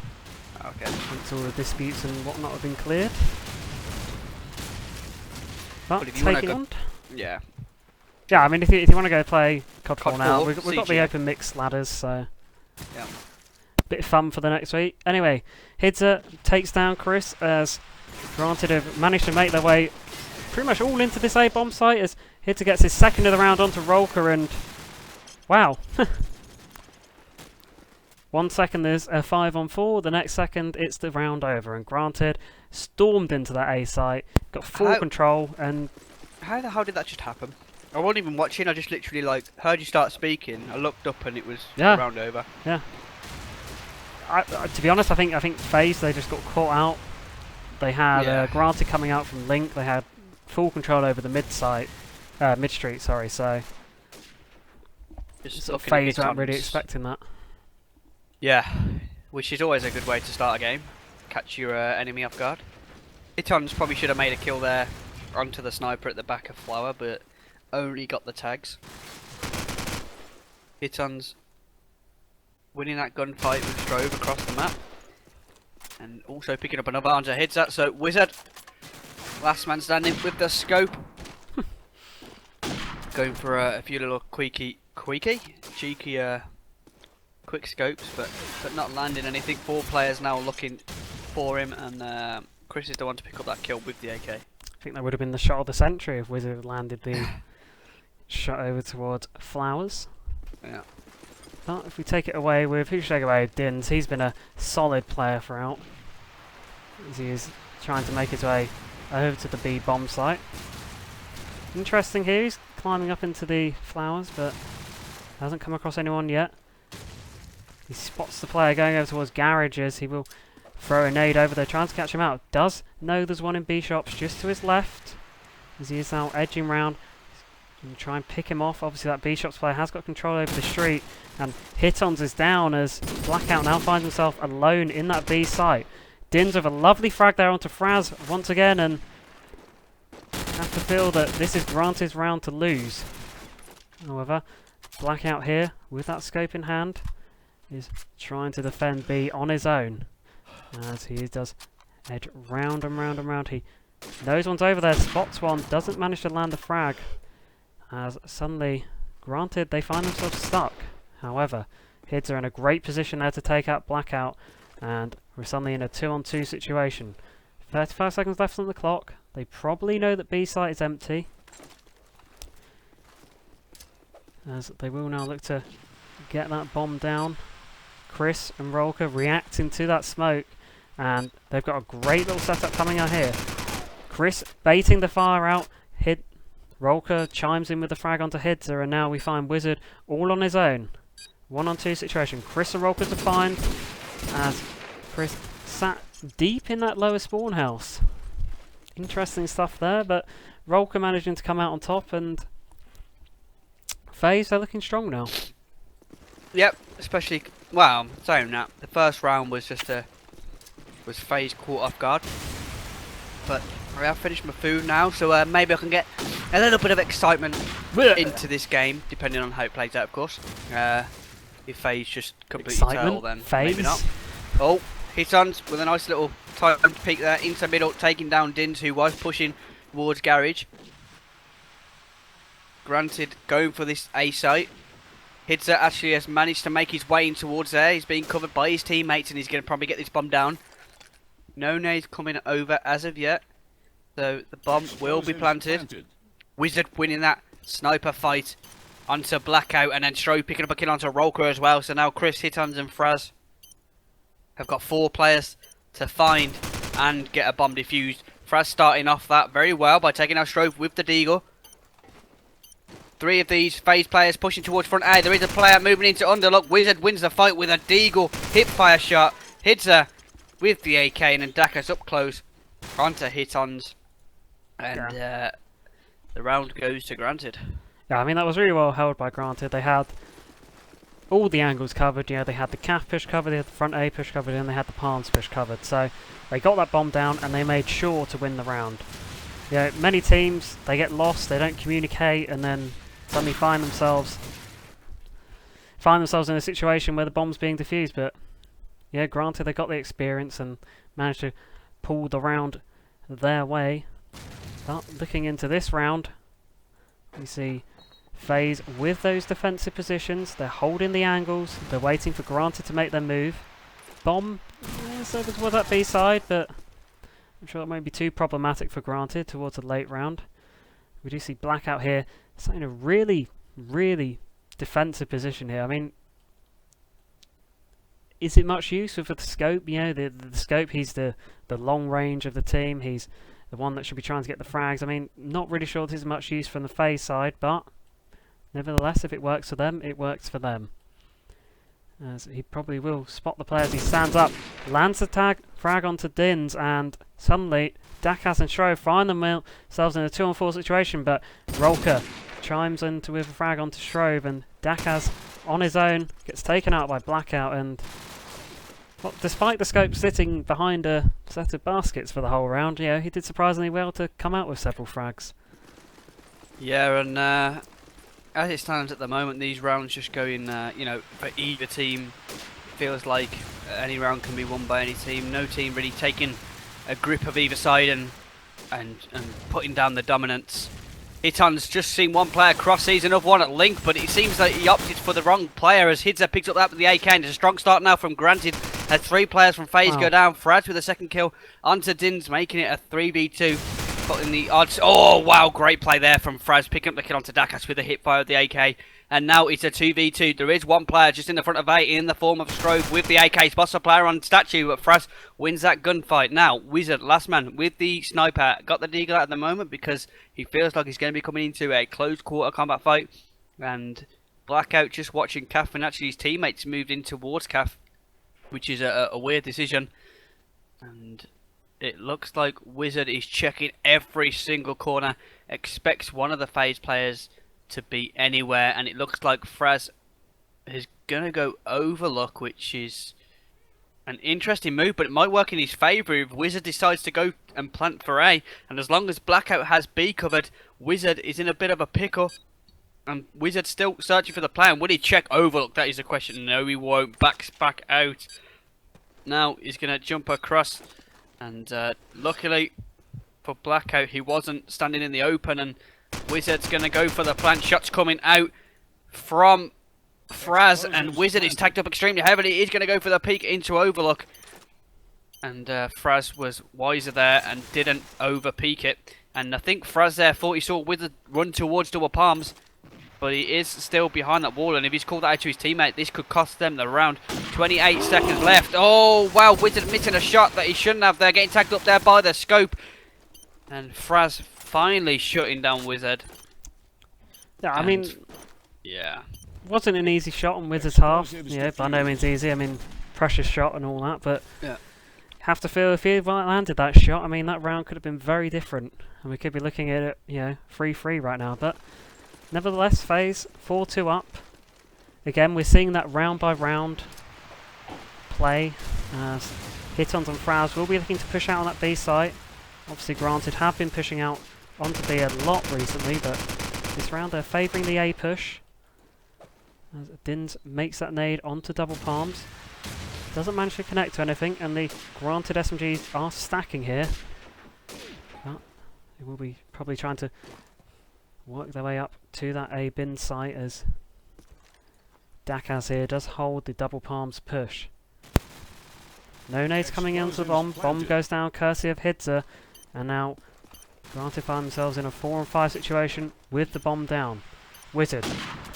Okay. Once all the disputes and whatnot have been cleared. But if you wanna taking go- on. Yeah. Yeah, I mean, if you want to go play CoD4 CoD4, now, we've got the CG. open mixed ladders, so Yeah. bit of fun for the next week. Anyway, Hidza takes down Chris as Granted have managed to make their way pretty much all into this A-bomb site as Hidza gets his second of the round onto Rolker and... wow. 1 second there's a 5-on-4, the next second it's the round over, and Granted stormed into that A site, got full control, and... How the hell did that just happen? I wasn't even watching, I just literally like heard you start speaking, I looked up and it was Yeah. round over. Yeah. To be honest, I think FaZe, they just got caught out. They had Granted coming out from Link. They had full control over the mid street. Sorry, so Just sort of looking at FaZe weren't really Mitons. expecting that. Yeah, which is always a good way to start a game. Catch your enemy off guard. Mitons probably should have made a kill there onto the sniper at the back of Flower, but only got the tags. Mitons winning that gunfight with Strove across the map. And also picking up another onto Hidza, so Wizard, last man standing with the scope. Going for a few little cheeky quick scopes, but not landing anything. 4 players now looking for him, and Chris is the one to pick up that kill with the AK. I think that would have been the shot of the century if Wizard had landed the shot over towards Flowers. Yeah. But if we take it away with, who should take it away? Dins. He's been a solid player throughout. As he is trying to make his way over to the B bomb site. Interesting here, he's climbing up into the Flowers, but hasn't come across anyone yet. He spots the player going over towards garages. He will throw a nade over there, trying to catch him out. Does know there's one in B shops just to his left. As he is now edging round. And try and pick him off. Obviously that B shops player has got control over the street. And Hitons is down as Blackout now finds himself alone in that B site. Dins with a lovely frag there onto Fraz once again, and have to feel that this is Granted's round to lose. However, Blackout here with that scope in hand is trying to defend B on his own. As he does edge round and round and round. He knows one's over there, spots one, doesn't manage to land the frag. as suddenly, granted, they find themselves stuck. However, Hids are in a great position there to take out Blackout, and we're suddenly in a 2-on-2 situation. 35 seconds left on the clock. They probably know that B site is empty, as they will now look to get that bomb down. Chris and Rolka reacting to that smoke, and they've got a great little setup coming out here. Chris baiting the fire out. Rolka chimes in with the frag onto Hidzer, and now we find Wizard all on his own. 1-on-2 situation. Chris and Rolka to find, as Chris sat deep in that lower spawn house. Interesting stuff there, but Rolka managing to come out on top, and FaZe, they're looking strong now. Yep, especially, well, saying that, the first round was just was FaZe caught off guard. But I have finished my food now, so maybe I can get a little bit of excitement into this game, depending on how it plays out, of course. If FaZe just completely turtle, then maybe not. Oh, Hitons with a nice little tight peek there into middle, taking down Dins, who was pushing towards Garage. Granted, going for this A site. Hitzer actually has managed to make his way in towards there. He's being covered by his teammates, and he's going to probably get this bomb down. No nades coming over as of yet, so the bomb will be planted. Wizard winning that sniper fight onto Blackout, and then Stro picking up a kill onto Rolker as well. So now Chris, Hitons and Fraz have got 4 players to find and get a bomb defused. Fraz starting off that very well by taking out Strove with the Deagle. 3 of these FaZe players pushing towards front A. There is a player moving into underlook. Wizard wins the fight with a Deagle hip-fire shot. Hitzer with the AK, and then Daka's up close onto Hitons. And the round goes to Granted. Yeah, I mean, that was really well held by Granted. They had all the angles covered. You know, they had the calf push covered, they had the front A push covered, and they had the palms push covered. So they got that bomb down, and they made sure to win the round. You know, many teams, they get lost, they don't communicate, and then suddenly find themselves in a situation where the bomb's being defused. But yeah, Granted, they got the experience and managed to pull the round their way. But looking into this round, we see FaZe with those defensive positions. They're holding the angles. They're waiting for Granted to make their move. Bomb, so towards that B side, but I'm sure that might be too problematic for Granted towards the late round. We do see Blackout here, sat in a really, really defensive position here. I mean, is it much use with the scope? You know, the scope, he's the long range of the team. He's the one that should be trying to get the frags. I mean, not really sure this is much use from the FaZe side, but nevertheless, if it works for them, it works for them. As he probably will spot the player as he stands up, lands the tag, frag onto Dins, and suddenly Dakas and Shrove find themselves in a 2-on-4 situation, but Rolka chimes into with a frag onto Shrove, and Dakas on his own gets taken out by Blackout, and well, despite the scope sitting behind a set of baskets for the whole round, you know, he did surprisingly well to come out with several frags. Yeah, and as it stands at the moment, these rounds just going, you know, for either team. Feels like any round can be won by any team. No team really taking a grip of either side and putting down the dominance. Hiton's just seen one player cross, sees another one at Link, but it seems like he opted for the wrong player as Hidza picks up that with the AK, and there's a strong start now from Granted. Has 3 players from FaZe go down. Fraz with a second kill onto Dins, making it a 3v2. Putting the odds. Oh wow, great play there from Fraz, picking up the kill onto Dakas with a hip fire of the AK. And now it's a 2v2. There is one player just in the front of A in the form of Strove with the AK. Spots a player on statue, but Fraz wins that gunfight. Now, Wizard, last man with the sniper, got the deagle at the moment because he feels like he's going to be coming into a close quarter combat fight. And Blackout just watching Kaf, and actually his teammates moved in towards Kaf, which is a weird decision. And it looks like Wizard is checking every single corner, expects one of the FaZe players to be anywhere, and it looks like Fraz is going to go overlook, which is an interesting move, but it might work in his favour if Wizard decides to go and plant for A, and as long as Blackout has B covered, Wizard is in a bit of a pickle, and Wizard's still searching for the plan. Will he check overlook? That is the question. No, he won't. Backs back out. Now he's going to jump across, and luckily for Blackout, he wasn't standing in the open, and Wizard's going to go for the plant. Shots coming out from Fraz, and Wizard is tagged up extremely heavily. He's going to go for the peek into Overlook. And Fraz was wiser there and didn't over peek it. And I think Fraz there thought he saw Wizard run towards double palms, but he is still behind that wall. And if he's called out to his teammate, this could cost them the round. 28 seconds left. Oh, wow, Wizard missing a shot that he shouldn't have there. Getting tagged up there by the scope. And Fraz finally shutting down Wizard. Yeah, I mean, yeah, wasn't an easy shot on Wizard's half. Yeah, by no means easy. I mean, precious shot and all that, but yeah. Have to feel if he had landed that shot, I mean, that round could have been very different, and we could be looking at it, you know, 3-3 right now. But nevertheless, FaZe 4-2 up. Again, we're seeing that round by round play. Hitons and Fraz will be looking to push out on that B site. Obviously, granted, have been pushing out onto B a lot recently, but this round they're favouring the A push. As Dins makes that nade onto double palms. Doesn't manage to connect to anything, and the granted SMGs are stacking here. But they will be probably trying to work their way up to that A bin site as Dakaz here does hold the double palms push. No nades coming into the bomb. Bomb goes down courtesy of Hidza, and now Granted find themselves in a 4-on-5 situation with the bomb down. Wizard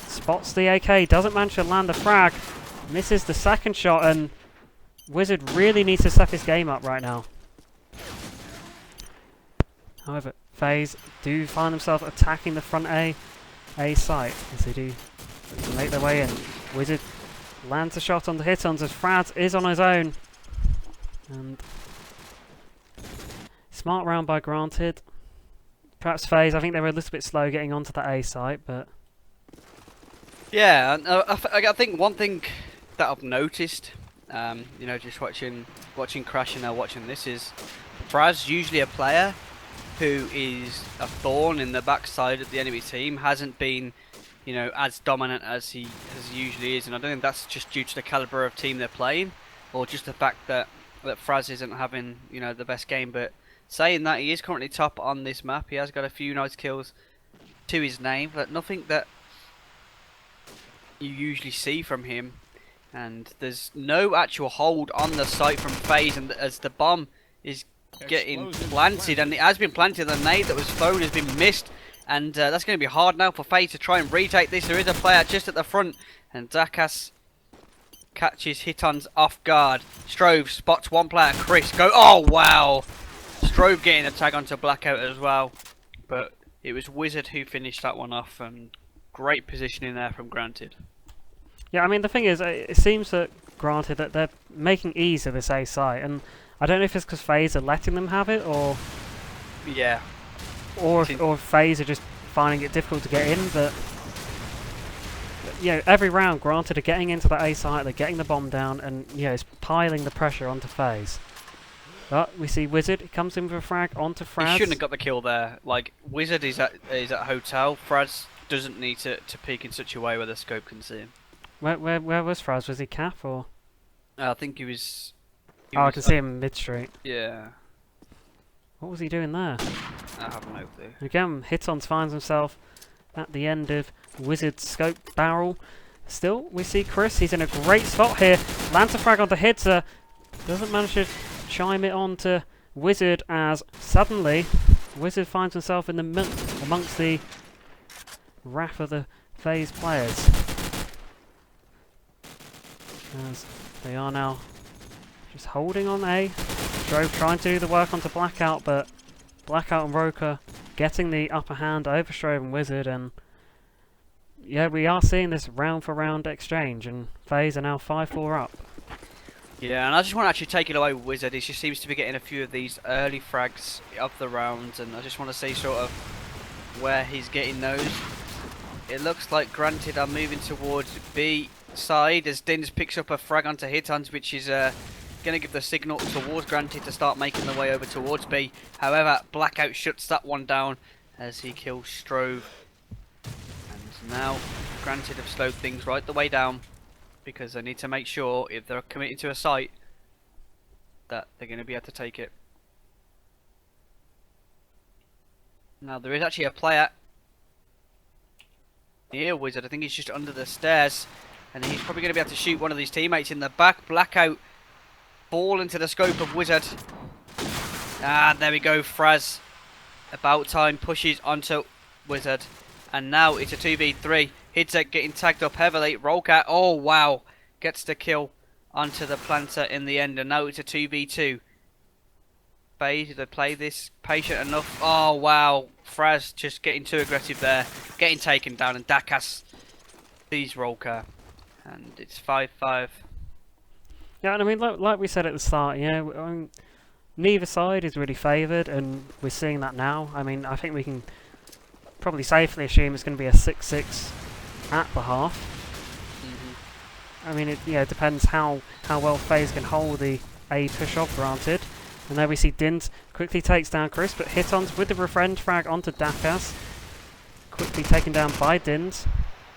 spots the AK, doesn't manage to land a frag, misses the second shot, and Wizard really needs to step his game up right now. However, FaZe do find themselves attacking the front A site as they do make their way in. Wizard lands a shot on the Hitons as Frad is on his own. And smart round by Granted. Perhaps FaZe, I think they were a little bit slow getting onto that A site, but... Yeah, I think one thing that I've noticed, you know, just watching Crash and now watching this is, Fraz, usually a player who is a thorn in the backside of the enemy team, hasn't been, you know, as dominant as he usually is, and I don't think that's just due to the caliber of team they're playing, or just the fact that Fraz isn't having, you know, the best game. But saying that, he is currently top on this map. He has got a few nice kills to his name, but nothing that you usually see from him. And there's no actual hold on the site from FaZe, and as the bomb is getting planted, and it has been planted, the nade that was thrown has been missed, and that's going to be hard now for FaZe to try and retake this. There is a player just at the front, and Dakas catches Hitons off guard. Strove spots one player, Chris go, oh wow! Strove getting a tag onto Blackout as well, but it was Wizard who finished that one off, and great positioning there from Granted. Yeah, I mean, the thing is, it seems that Granted that they're making ease of this A site, and I don't know if it's because FaZe are letting them have it, or yeah, or FaZe are just finding it difficult to get in. But you know, every round, Granted are getting into that A site, they're getting the bomb down, and you know, it's piling the pressure onto FaZe. But we see Wizard, he comes in with a frag onto Fraz. He shouldn't have got the kill there. Like, Wizard is at hotel. Fraz doesn't need to peek in such a way where the scope can see him. Where was Fraz? Was he calf or? I think he was. I can see him mid street. Yeah. What was he doing there? I have no clue. Again, Hitons finds himself at the end of Wizard's scope barrel. Still, we see Chris. He's in a great spot here. Lands a frag onto Hitzer. Doesn't manage to chime it on to Wizard, as suddenly Wizard finds himself in the amongst the wrath of the FaZe players. As they are now just holding on A. Strove trying to do the work onto Blackout, but Blackout and Roker getting the upper hand over Strove and Wizard, and yeah, we are seeing this round for round exchange, and FaZe are now 5-4 up. Yeah, and I just want to actually take it away with Wizard. He just seems to be getting a few of these early frags of the rounds, and I just want to see sort of where he's getting those. It looks like Granted are moving towards B side as Dins picks up a frag onto Hitons, which is going to give the signal towards Granted to start making their way over towards B. However, Blackout shuts that one down as he kills Strove. And now Granted have slowed things right the way down, because they need to make sure if they're committed to a site that they're going to be able to take it. Now there is actually a player Here, Wizard. I think he's just under the stairs. And he's probably going to be able to shoot one of these teammates in the back. Blackout. Ball into the scope of Wizard. Ah, there we go. Fraz. About time. Pushes onto Wizard. And now it's a 2v3. Hidzek getting tagged up heavily. Rollcat. Oh, wow. Gets the kill onto the planter in the end. And now it's a 2v2. FaZe, did they play this patient enough? Oh, wow. Fraz just getting too aggressive there. Getting taken down. And Dakas sees Rollcat. And it's 5-5. Yeah, and I mean, like we said at the start, I mean, neither side is really favoured, and we're seeing that now. I mean, I think we can probably safely assume it's going to be a 6-6 at the half. I mean, it depends how well FaZe can hold the A push-off, granted. And there we see Dint quickly takes down Chris, but Hitons with the revenge frag onto Dakas. Quickly taken down by Dint.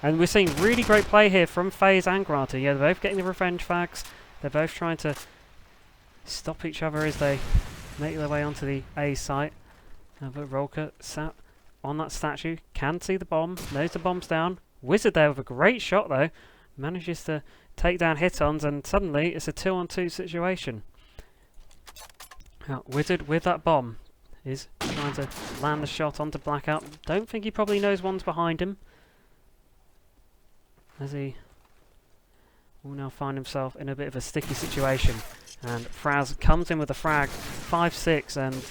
And we're seeing really great play here from FaZe and Granted. Yeah, they're both getting the revenge frags. They're both trying to stop each other as they make their way onto the A site. But Rolka sat on that statue, can see the bomb, knows the bomb's down. Wizard there with a great shot though. Manages to take down Hitons, and suddenly it's a 2-on-2 situation. Now, Wizard with that bomb is trying to land the shot onto Blackout. Don't think he probably knows one's behind him, as he will now find himself in a bit of a sticky situation. And Fraz comes in with a frag, 5-6, and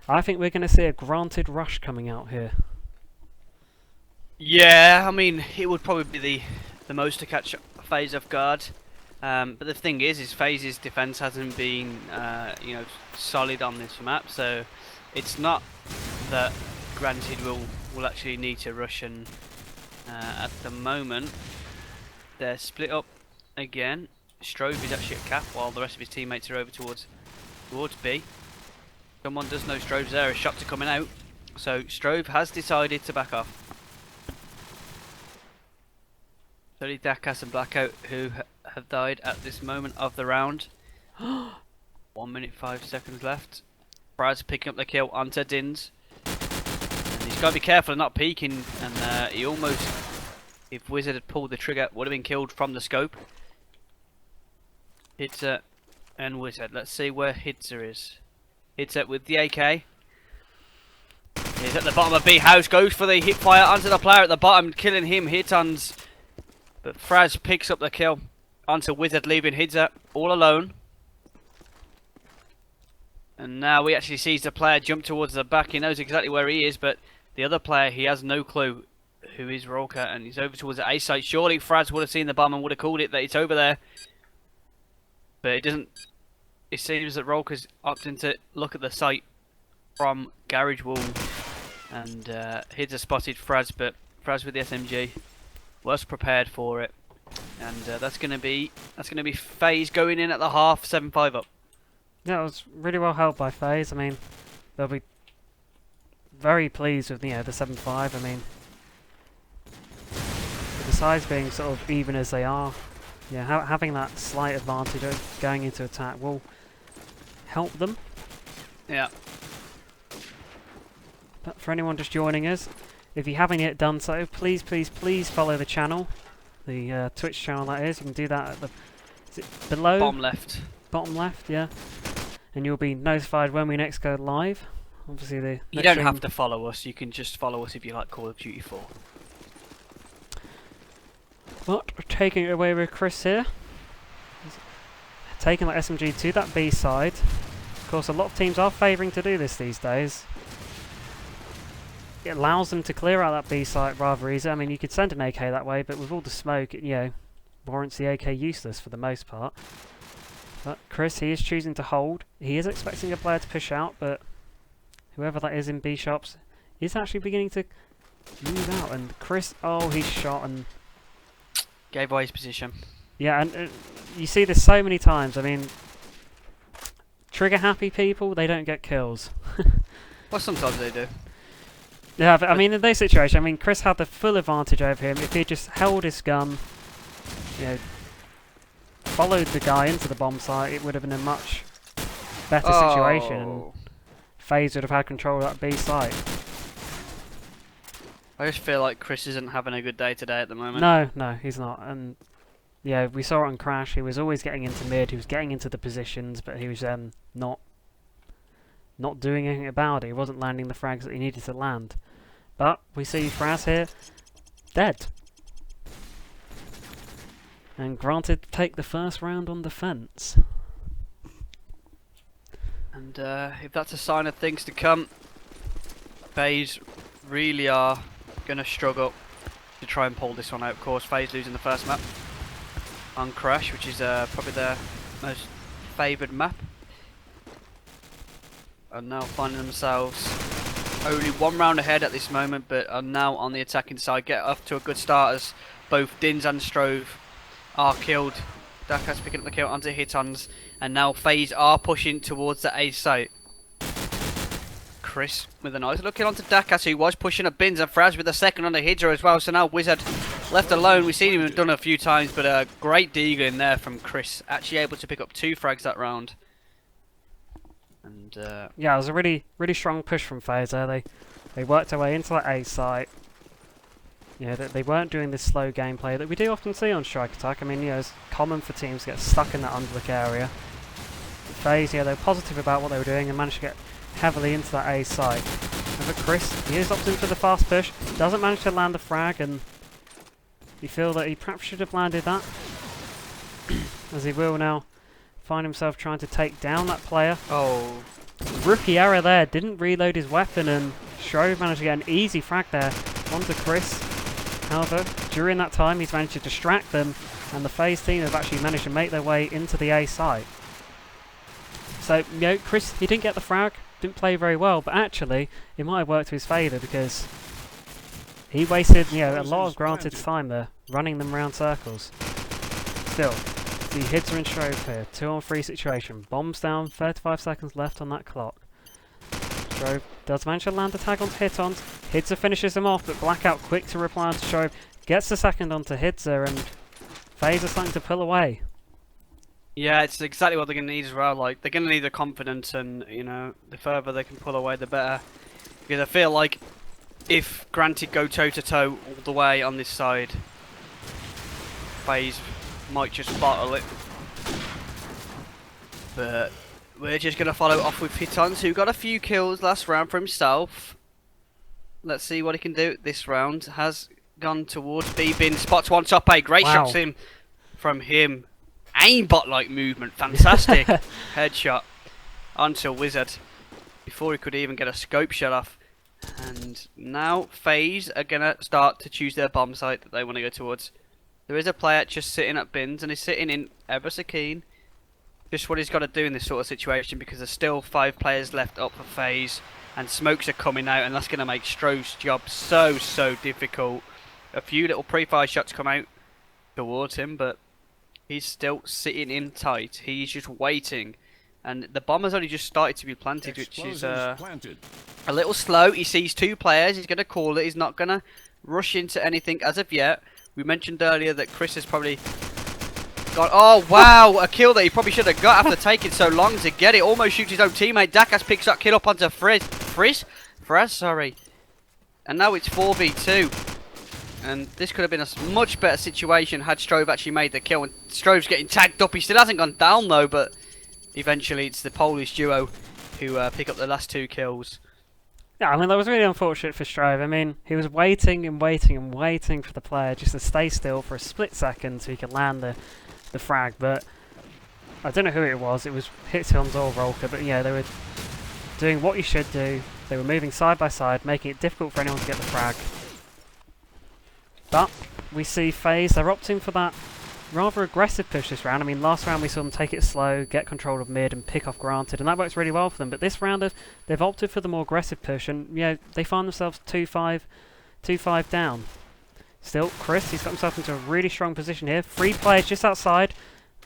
I think we're going to see a Granted rush coming out here. Yeah, I mean, it would probably be the most to catch FaZe off guard. But the thing is FaZe's defense hasn't been, solid on this map, so it's not that Granted will actually need to rush. And at the moment, they're split up again. Strove is actually at cap, while the rest of his teammates are over towards B. Someone does know Strove's there. His shots are coming out, so Strove has decided to back off. So only Dakas and Blackout who have died at this moment of the round. 1 minute 5 seconds left. Brad's picking up the kill onto Dins. And he's got to be careful of not peeking. And he almost, if Wizard had pulled the trigger, would have been killed from the scope. Hitzer and Wizard. Let's see where Hitzer is. Hitzer with the AK. He's at the bottom of B house. Goes for the hip fire onto the player at the bottom, killing him. Hitons. But Fraz picks up the kill onto Wizard, leaving Hitzer all alone. And now he actually sees the player jump towards the back. He knows exactly where he is, but the other player, he has no clue who is Rolka, and he's over towards the A site. Surely Fraz would have seen the bomb and would have called it that it's over there. But it doesn't. It seems that Rolka's opting to look at the site from Garage Wall. And Hitzer spotted Fraz, but Fraz with the SMG was prepared for it. And that's gonna be FaZe going in at the half, 7-5 up. Yeah, it was really well held by FaZe. I mean, they'll be very pleased with the 7-5. I mean, with the sides being sort of even as they are, having that slight advantage of going into attack will help them. Yeah. But for anyone just joining us, if you haven't yet done so, please follow the channel, the Twitch channel that is. You can do that at the below. Bottom left. Bottom left, yeah. And you'll be notified when we next go live. Obviously, you don't have to follow us. You can just follow us if you like Call of Duty 4. But taking it away with Chris here, taking that SMG to that B side. Of course, a lot of teams are favouring to do this these days. It allows them to clear out that B site rather easily. I mean, you could send an AK that way, but with all the smoke, it warrants the AK useless for the most part. But Chris, he is choosing to hold. He is expecting a player to push out, but whoever that is in B shops is actually beginning to move out. And Chris, oh, he's shot and gave away his position. Yeah, and you see this so many times. I mean, trigger happy people, they don't get kills. Well, sometimes they do. Yeah, but I mean, in this situation, I mean, Chris had the full advantage over him. If he just held his gun, followed the guy into the bomb site, it would have been a much better situation. And FaZe would have had control of that B site. I just feel like Chris isn't having a good day today at the moment. No, no, he's not. And yeah, we saw it on Crash. He was always getting into mid. He was getting into the positions, but he was not doing anything about it. He wasn't landing the frags that he needed to land. But we see Fraz here, dead. And granted, take the first round on defense. And if that's a sign of things to come, FaZe really are going to struggle to try and pull this one out. Of course, FaZe losing the first map on Crash, which is probably their most favoured map. And now finding themselves only one round ahead at this moment, but are now on the attacking side. Get off to a good start as both Dins and Strove are killed. Daka's picking up the kill onto Hitons, and now FaZe are pushing towards the A site. Chris with a nice look in onto Dakas, who was pushing up Bins, and Fraz with a second on the Hydra as well. So now Wizard left alone. We've seen him done a few times, but a great deagle in there from Chris. Actually able to pick up 2 frags that round. And yeah, it was a really strong push from FaZe there. They worked their way into that A site. Yeah, they weren't doing this slow gameplay that we do often see on Strike Attack. I mean, you know, it's common for teams to get stuck in that underlook area. FaZe, yeah, they were positive about what they were doing and managed to get heavily into that A site. And for Chris, he is opting for the fast push, doesn't manage to land the frag, and you feel that he perhaps should have landed that, as he will now find himself trying to take down that player. oh, Rookie error there, didn't reload his weapon, and Shrove managed to get an easy frag there onto Chris. However, during that time he's managed to distract them, and the FaZe team have actually managed to make their way into the A site. So, you know, Chris, he didn't get the frag, didn't play very well, but actually it might have worked to his favour because he wasted, you know, a lot of granted time there, running them round circles. Still, the Hidza and Shrove here, 2-on-3 situation, bombs down, 35 seconds left on that clock. Shrove does manage to land a tag onto Hitons. Hidza finishes him off, but Blackout quick to reply onto Shrove, gets the second onto Hidza, and FaZe are starting to pull away. yeah, it's exactly what they're going to need as well. Like, they're going to need the confidence, and, you know, the further they can pull away, the better. Because I feel like if granted go toe-to-toe all the way on this side, FaZe might just bottle it. But we're just going to follow off with Hitons, who got a few kills last round for himself. Let's see what he can do this round. Has gone towards B bin, spots one top A, great Wow. shots in from him. Aimbot-like movement, fantastic headshot onto Wizard before he could even get a scope shot off. And now FaZe are gonna start to choose their bomb site that they want to go towards. There is a player just sitting at bins, and he's sitting in ever so keen. Just what he's got to do in this sort of situation, because there's still 5 players left up for FaZe, and smokes are coming out, and that's going to make Strove's job so difficult. A few little pre-fire shots come out towards him, but he's still sitting in tight. He's just waiting, and the bomb has only just started to be planted, which is a little slow. He sees 2 players, he's going to call it. He's not going to rush into anything as of yet. We mentioned earlier that Chris has probably got... Oh, wow! A kill that he probably should have got after taking so long to get it. Almost shoots his own teammate. Dakas picks that kill up onto Fraz, sorry. And now it's 4v2. And this could have been a much better situation had Strove actually made the kill. And Strove's getting tagged up. He still hasn't gone down, though, but eventually it's the Polish duo who pick up the last 2 kills. Yeah, I mean, that was really unfortunate for Strove. I mean, he was waiting and waiting for the player just to stay still for a split second so he could land the frag, but I don't know who it was. It was Hitons or Rolker, but yeah, they were doing what you should do. They were moving side by side, making it difficult for anyone to get the frag. But we see FaZe, they're opting for that rather aggressive push this round. I mean, last round we saw them take it slow, get control of mid and pick off granted, and that works really well for them. But this round they've opted for the more aggressive push, and you know, they find themselves 2-5 down. Still, Chris, he's got himself into a really strong position here. 3 players just outside.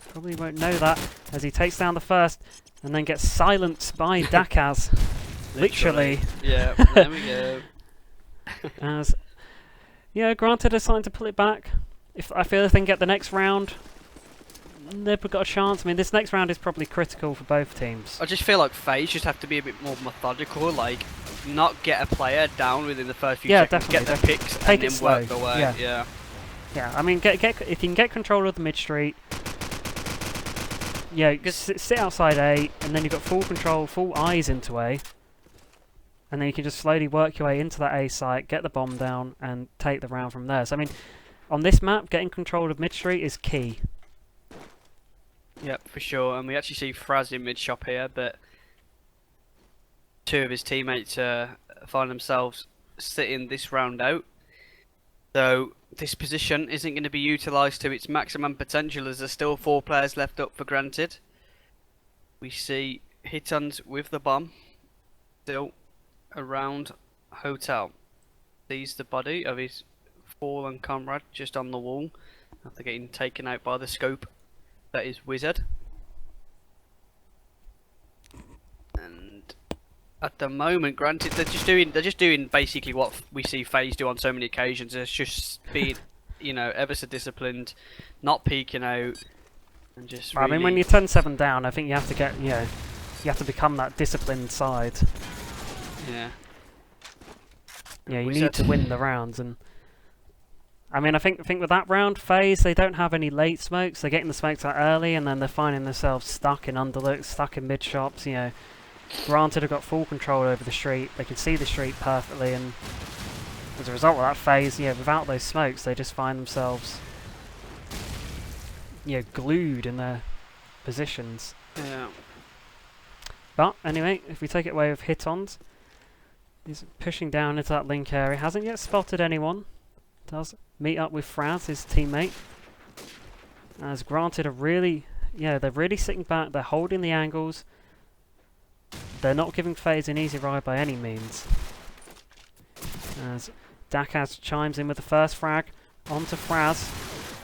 Probably won't know that as he takes down the first and then gets silenced by Dakaz. Literally. Yeah, there we go. As yeah, granted, are starting to pull it back. I feel if they can get the next round, they've got a chance. I mean, this next round is probably critical for both teams. I just feel like FaZe just have to be a bit more methodical, like not get a player down within the first few seconds, definitely, get the picks, take and it then work slow. the way. Yeah. Yeah, I mean, if you can get control of the mid street, sit outside A, and then you've got full control, full eyes into A, and then you can just slowly work your way into that A site, get the bomb down, and take the round from there. So I mean, on this map, getting control of mid street is key. Yep, for sure. And we actually see Fraz in mid shop here, but two of his teammates find themselves sitting this round out. So this position isn't going to be utilised to its maximum potential as there's still 4 players left up for granted. We see Hitons with the bomb still around hotel. Sees the body of his fallen comrade just on the wall after getting taken out by the scope that is Wizard. And at the moment, granted, they're just doing basically what we see FaZe do on so many occasions. It's just being, ever so disciplined, not peeking out, and just. Really... I mean, when you're 10-7 down, I think you have to get, you have to become that disciplined side. Yeah. Yeah, you need to win the rounds, and I mean, I think with that round, FaZe, they don't have any late smokes. They're getting the smokes out early, and then they're finding themselves stuck in underlooks, stuck in mid shops. Granted, have got full control over the street. They can see the street perfectly, and as a result of that, FaZe, without those smokes, they just find themselves, glued in their positions. Yeah. But anyway, if we take it away with Hitons, he's pushing down into that link area. Hasn't yet spotted anyone. Does meet up with Fraz, his teammate. As granted, they're really sitting back. They're holding the angles. They're not giving FaZe an easy ride by any means. As Dakaz chimes in with the first frag onto Fraz,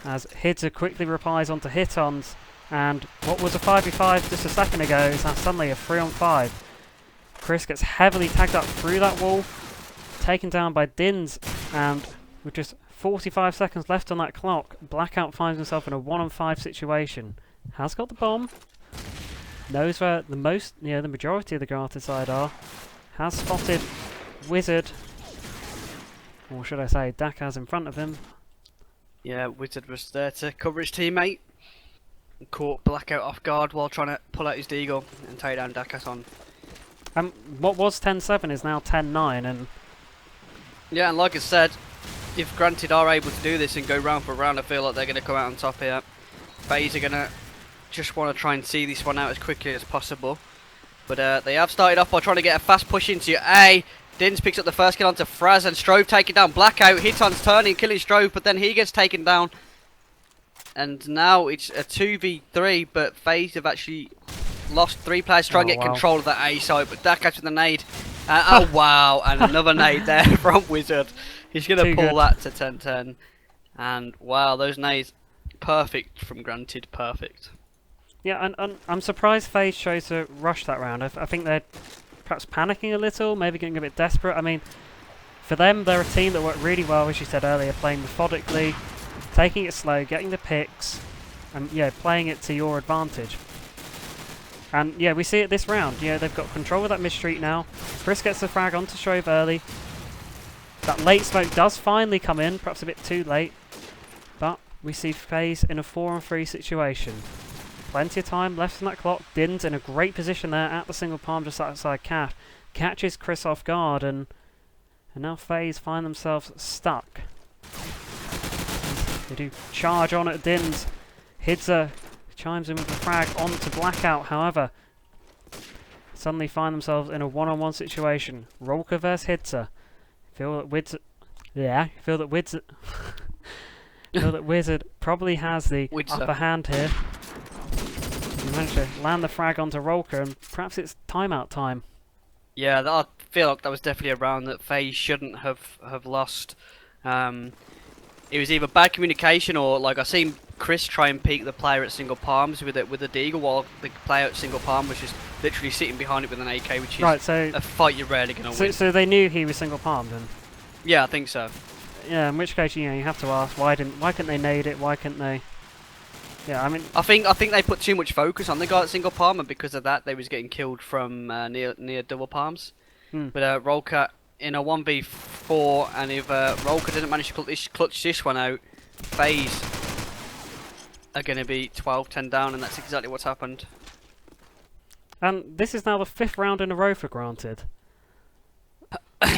as Hidza quickly replies onto Hitons, and what was a 5v5 just a second ago is now suddenly a 3-on-5. Chris gets heavily tagged up through that wall, taken down by Dins, and with just 45 seconds left on that clock, Blackout finds himself in a 1-on-5 situation. Has got the bomb. Knows where the majority of the Garter side are. Has spotted Wizard. Or should I say, Dakaz in front of him. Yeah, Wizard was there to cover his teammate. And caught Blackout off guard while trying to pull out his deagle and take down Dakaz on. What was 10-7 is now 10-9, and... Yeah, and like I said, if Granted are able to do this and go round for round, I feel like they're going to come out on top here. FaZe are going to just want to try and see this one out as quickly as possible. But they have started off by trying to get a fast push into A. Dins picks up the first kill onto Fraz, and Strove taking down Blackout. Hiton's turning, killing Strove, but then he gets taken down. And now it's a 2v3, but FaZe have actually lost 3 players trying to get control of that A side, but Dakaz with the nade. Oh wow, and another nade there from Wizard. He's going to pull that to 10-10. And wow, those nades, perfect from Granted, perfect. Yeah, and I'm surprised FaZe chose to rush that round. I think they're perhaps panicking a little, maybe getting a bit desperate. I mean, for them, they're a team that work really well, as you said earlier, playing methodically, taking it slow, getting the picks, and playing it to your advantage. And we see it this round. They've got control of that mid-street now. Chris gets the frag onto Strove early. That late smoke does finally come in, perhaps a bit too late. But we see FaZe in a 4-on-3 situation. Plenty of time left on that clock. Din's in a great position there at the single palm just outside Cat. Catches Chris off guard, and now FaZe find themselves stuck. They do charge on at Din's. Hidza chimes in with the frag onto Blackout, however, suddenly find themselves in a 1-on-1 situation. Rolka versus Hidza. Feel that Wizard probably has the upper hand here. He managed to land the frag onto Rolka, and perhaps it's timeout time. Yeah, I feel like that was definitely a round that FaZe shouldn't have lost. It was either bad communication or, like, I seen Chris try and peek the player at single palms with the deagle, while the player at single palm was just literally sitting behind it with an AK, which is a fight you're rarely going to win. So they knew he was single palmed, then? Yeah, I think so. Yeah, in which case you have to ask why couldn't they nade it? Why couldn't they Yeah, I mean, I think they put too much focus on the guy at single palm, and because of that, they was getting killed from near double palms. hmm. But Rolka in a 1v4, and if Rolka didn't manage to clutch this one out, FaZe are going to be 12-10 down, and that's exactly what's happened. And this is now the 5th round in a row for Granted.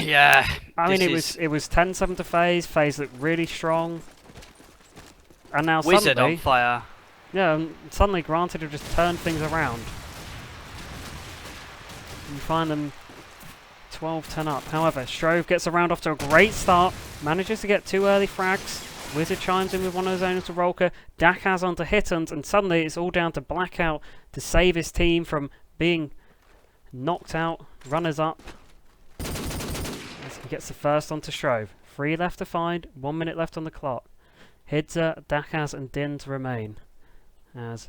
Yeah. I mean, it was 10-7 to FaZe. FaZe looked really strong. And now Wizard suddenly, on fire. yeah, and suddenly Granted have just turned things around. You find them 12-10 up. However, Strove gets a round off to a great start, manages to get 2 early frags. Wizard chimes in with one of his owners to Rolka. Dak has onto Hittens, and suddenly it's all down to Blackout to save his team from being knocked out. Runners up. As he gets the first onto Strove. 3 left to find, 1 minute left on the clock. Hidza, Dakaz and Dins remain. As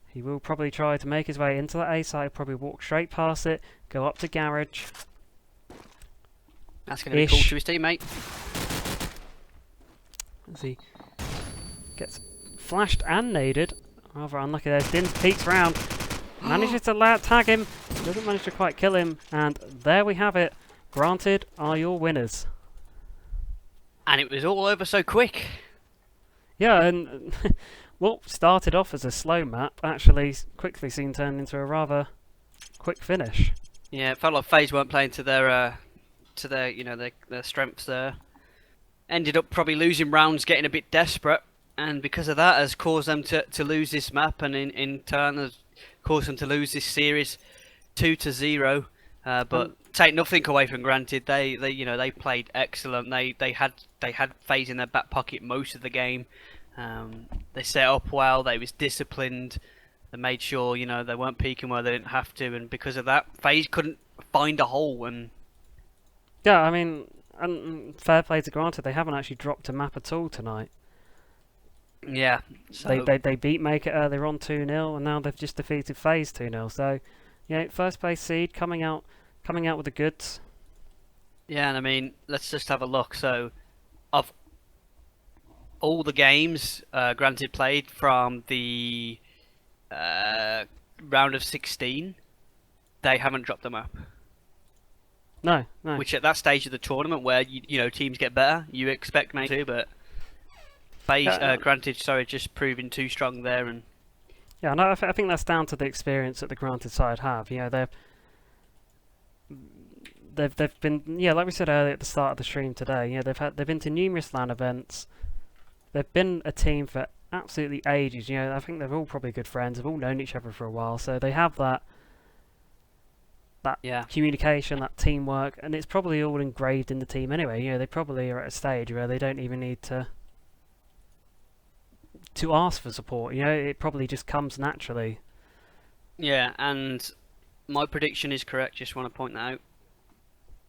he will probably try to make his way into the A side, probably walk straight past it, go up to Garage. That's going to be cool to his teammate. As he gets flashed and naded. Rather unlucky there. Dins peeks round. Manages to tag him. Doesn't manage to quite kill him. And there we have it. Granted are your winners. And it was all over so quick. Yeah, and what started off as a slow map actually quickly soon turned into a rather quick finish. Yeah, it felt like FaZe weren't playing to their their strengths there. Ended up probably losing rounds, getting a bit desperate, and because of that has caused them to lose this map, and in turn has caused them to lose this series 2-0. But take nothing away from Granted, they played excellent. They had FaZe in their back pocket most of the game. They set up well. They was disciplined. They made sure they weren't peeking where they didn't have to, and because of that, FaZe couldn't find a hole. And yeah, I mean, and fair play to Granted, they haven't actually dropped a map at all tonight. yeah, so They beat Make It earlier on 2-0, and now they've just defeated FaZe 2-0. So, first place seed coming out with the goods. yeah, and I mean, let's just have a look. So, of all the games Granted played from the round of 16, they haven't dropped the map. No. Which at that stage of the tournament, where teams get better, you expect maybe to, but FaZe, Granted, just proving too strong there. And yeah, no, I think that's down to the experience that the Granted side have. They've been, like we said earlier at the start of the stream today. They've been to numerous LAN events. They've been a team for absolutely ages. I think they're all probably good friends. They've all known each other for a while, so they have that communication, that teamwork, and it's probably all engraved in the team anyway. They probably are at a stage where they don't even need to ask for support. It probably just comes naturally. yeah, and my prediction is correct. Just want to point that out.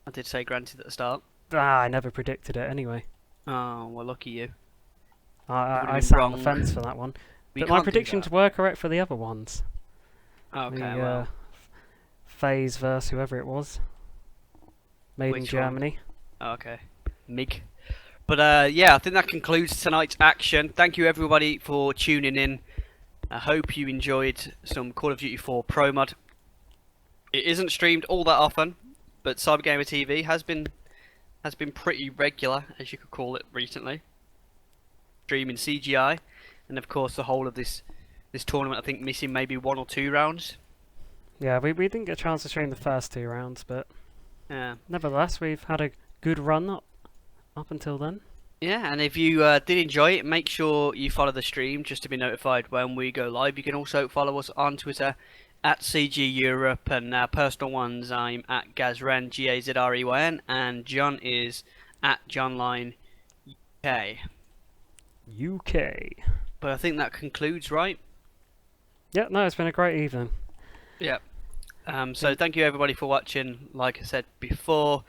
I did say Granted at the start. I never predicted it anyway. Oh, well, lucky you. I sat on the fence for that one. But my predictions were correct for the other ones. Okay, well. FaZe versus whoever it was. Made in Germany. Oh, okay. MIG. But I think that concludes tonight's action. Thank you everybody for tuning in. I hope you enjoyed some Call of Duty 4 Pro Mod. It isn't streamed all that often, but CyberGamer TV has been pretty regular, as you could call it, recently. Streaming CGI, and of course the whole of this tournament, I think missing maybe 1 or 2 rounds. Yeah, we didn't get a chance to stream the first 2 rounds, but nevertheless, we've had a good run up until then. Yeah, and if you did enjoy it, make sure you follow the stream just to be notified when we go live. You can also follow us on Twitter at CG Europe, and personal ones, I'm at Gazren, Gazreyn, and John is at JohnLine UK. But I think that concludes, right? Yeah, no, it's been a great evening. Yeah. So thank you everybody for watching. Like I said before,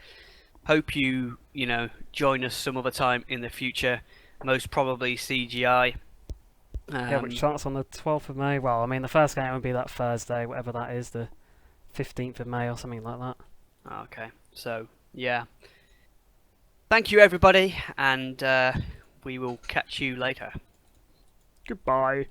hope you join us some other time in the future. Most probably CGI. Which starts on the 12th of May. Well, I mean, the first game would be that Thursday, whatever that is, the 15th of May or something like that. Okay. So yeah. Thank you everybody, and we will catch you later. Goodbye.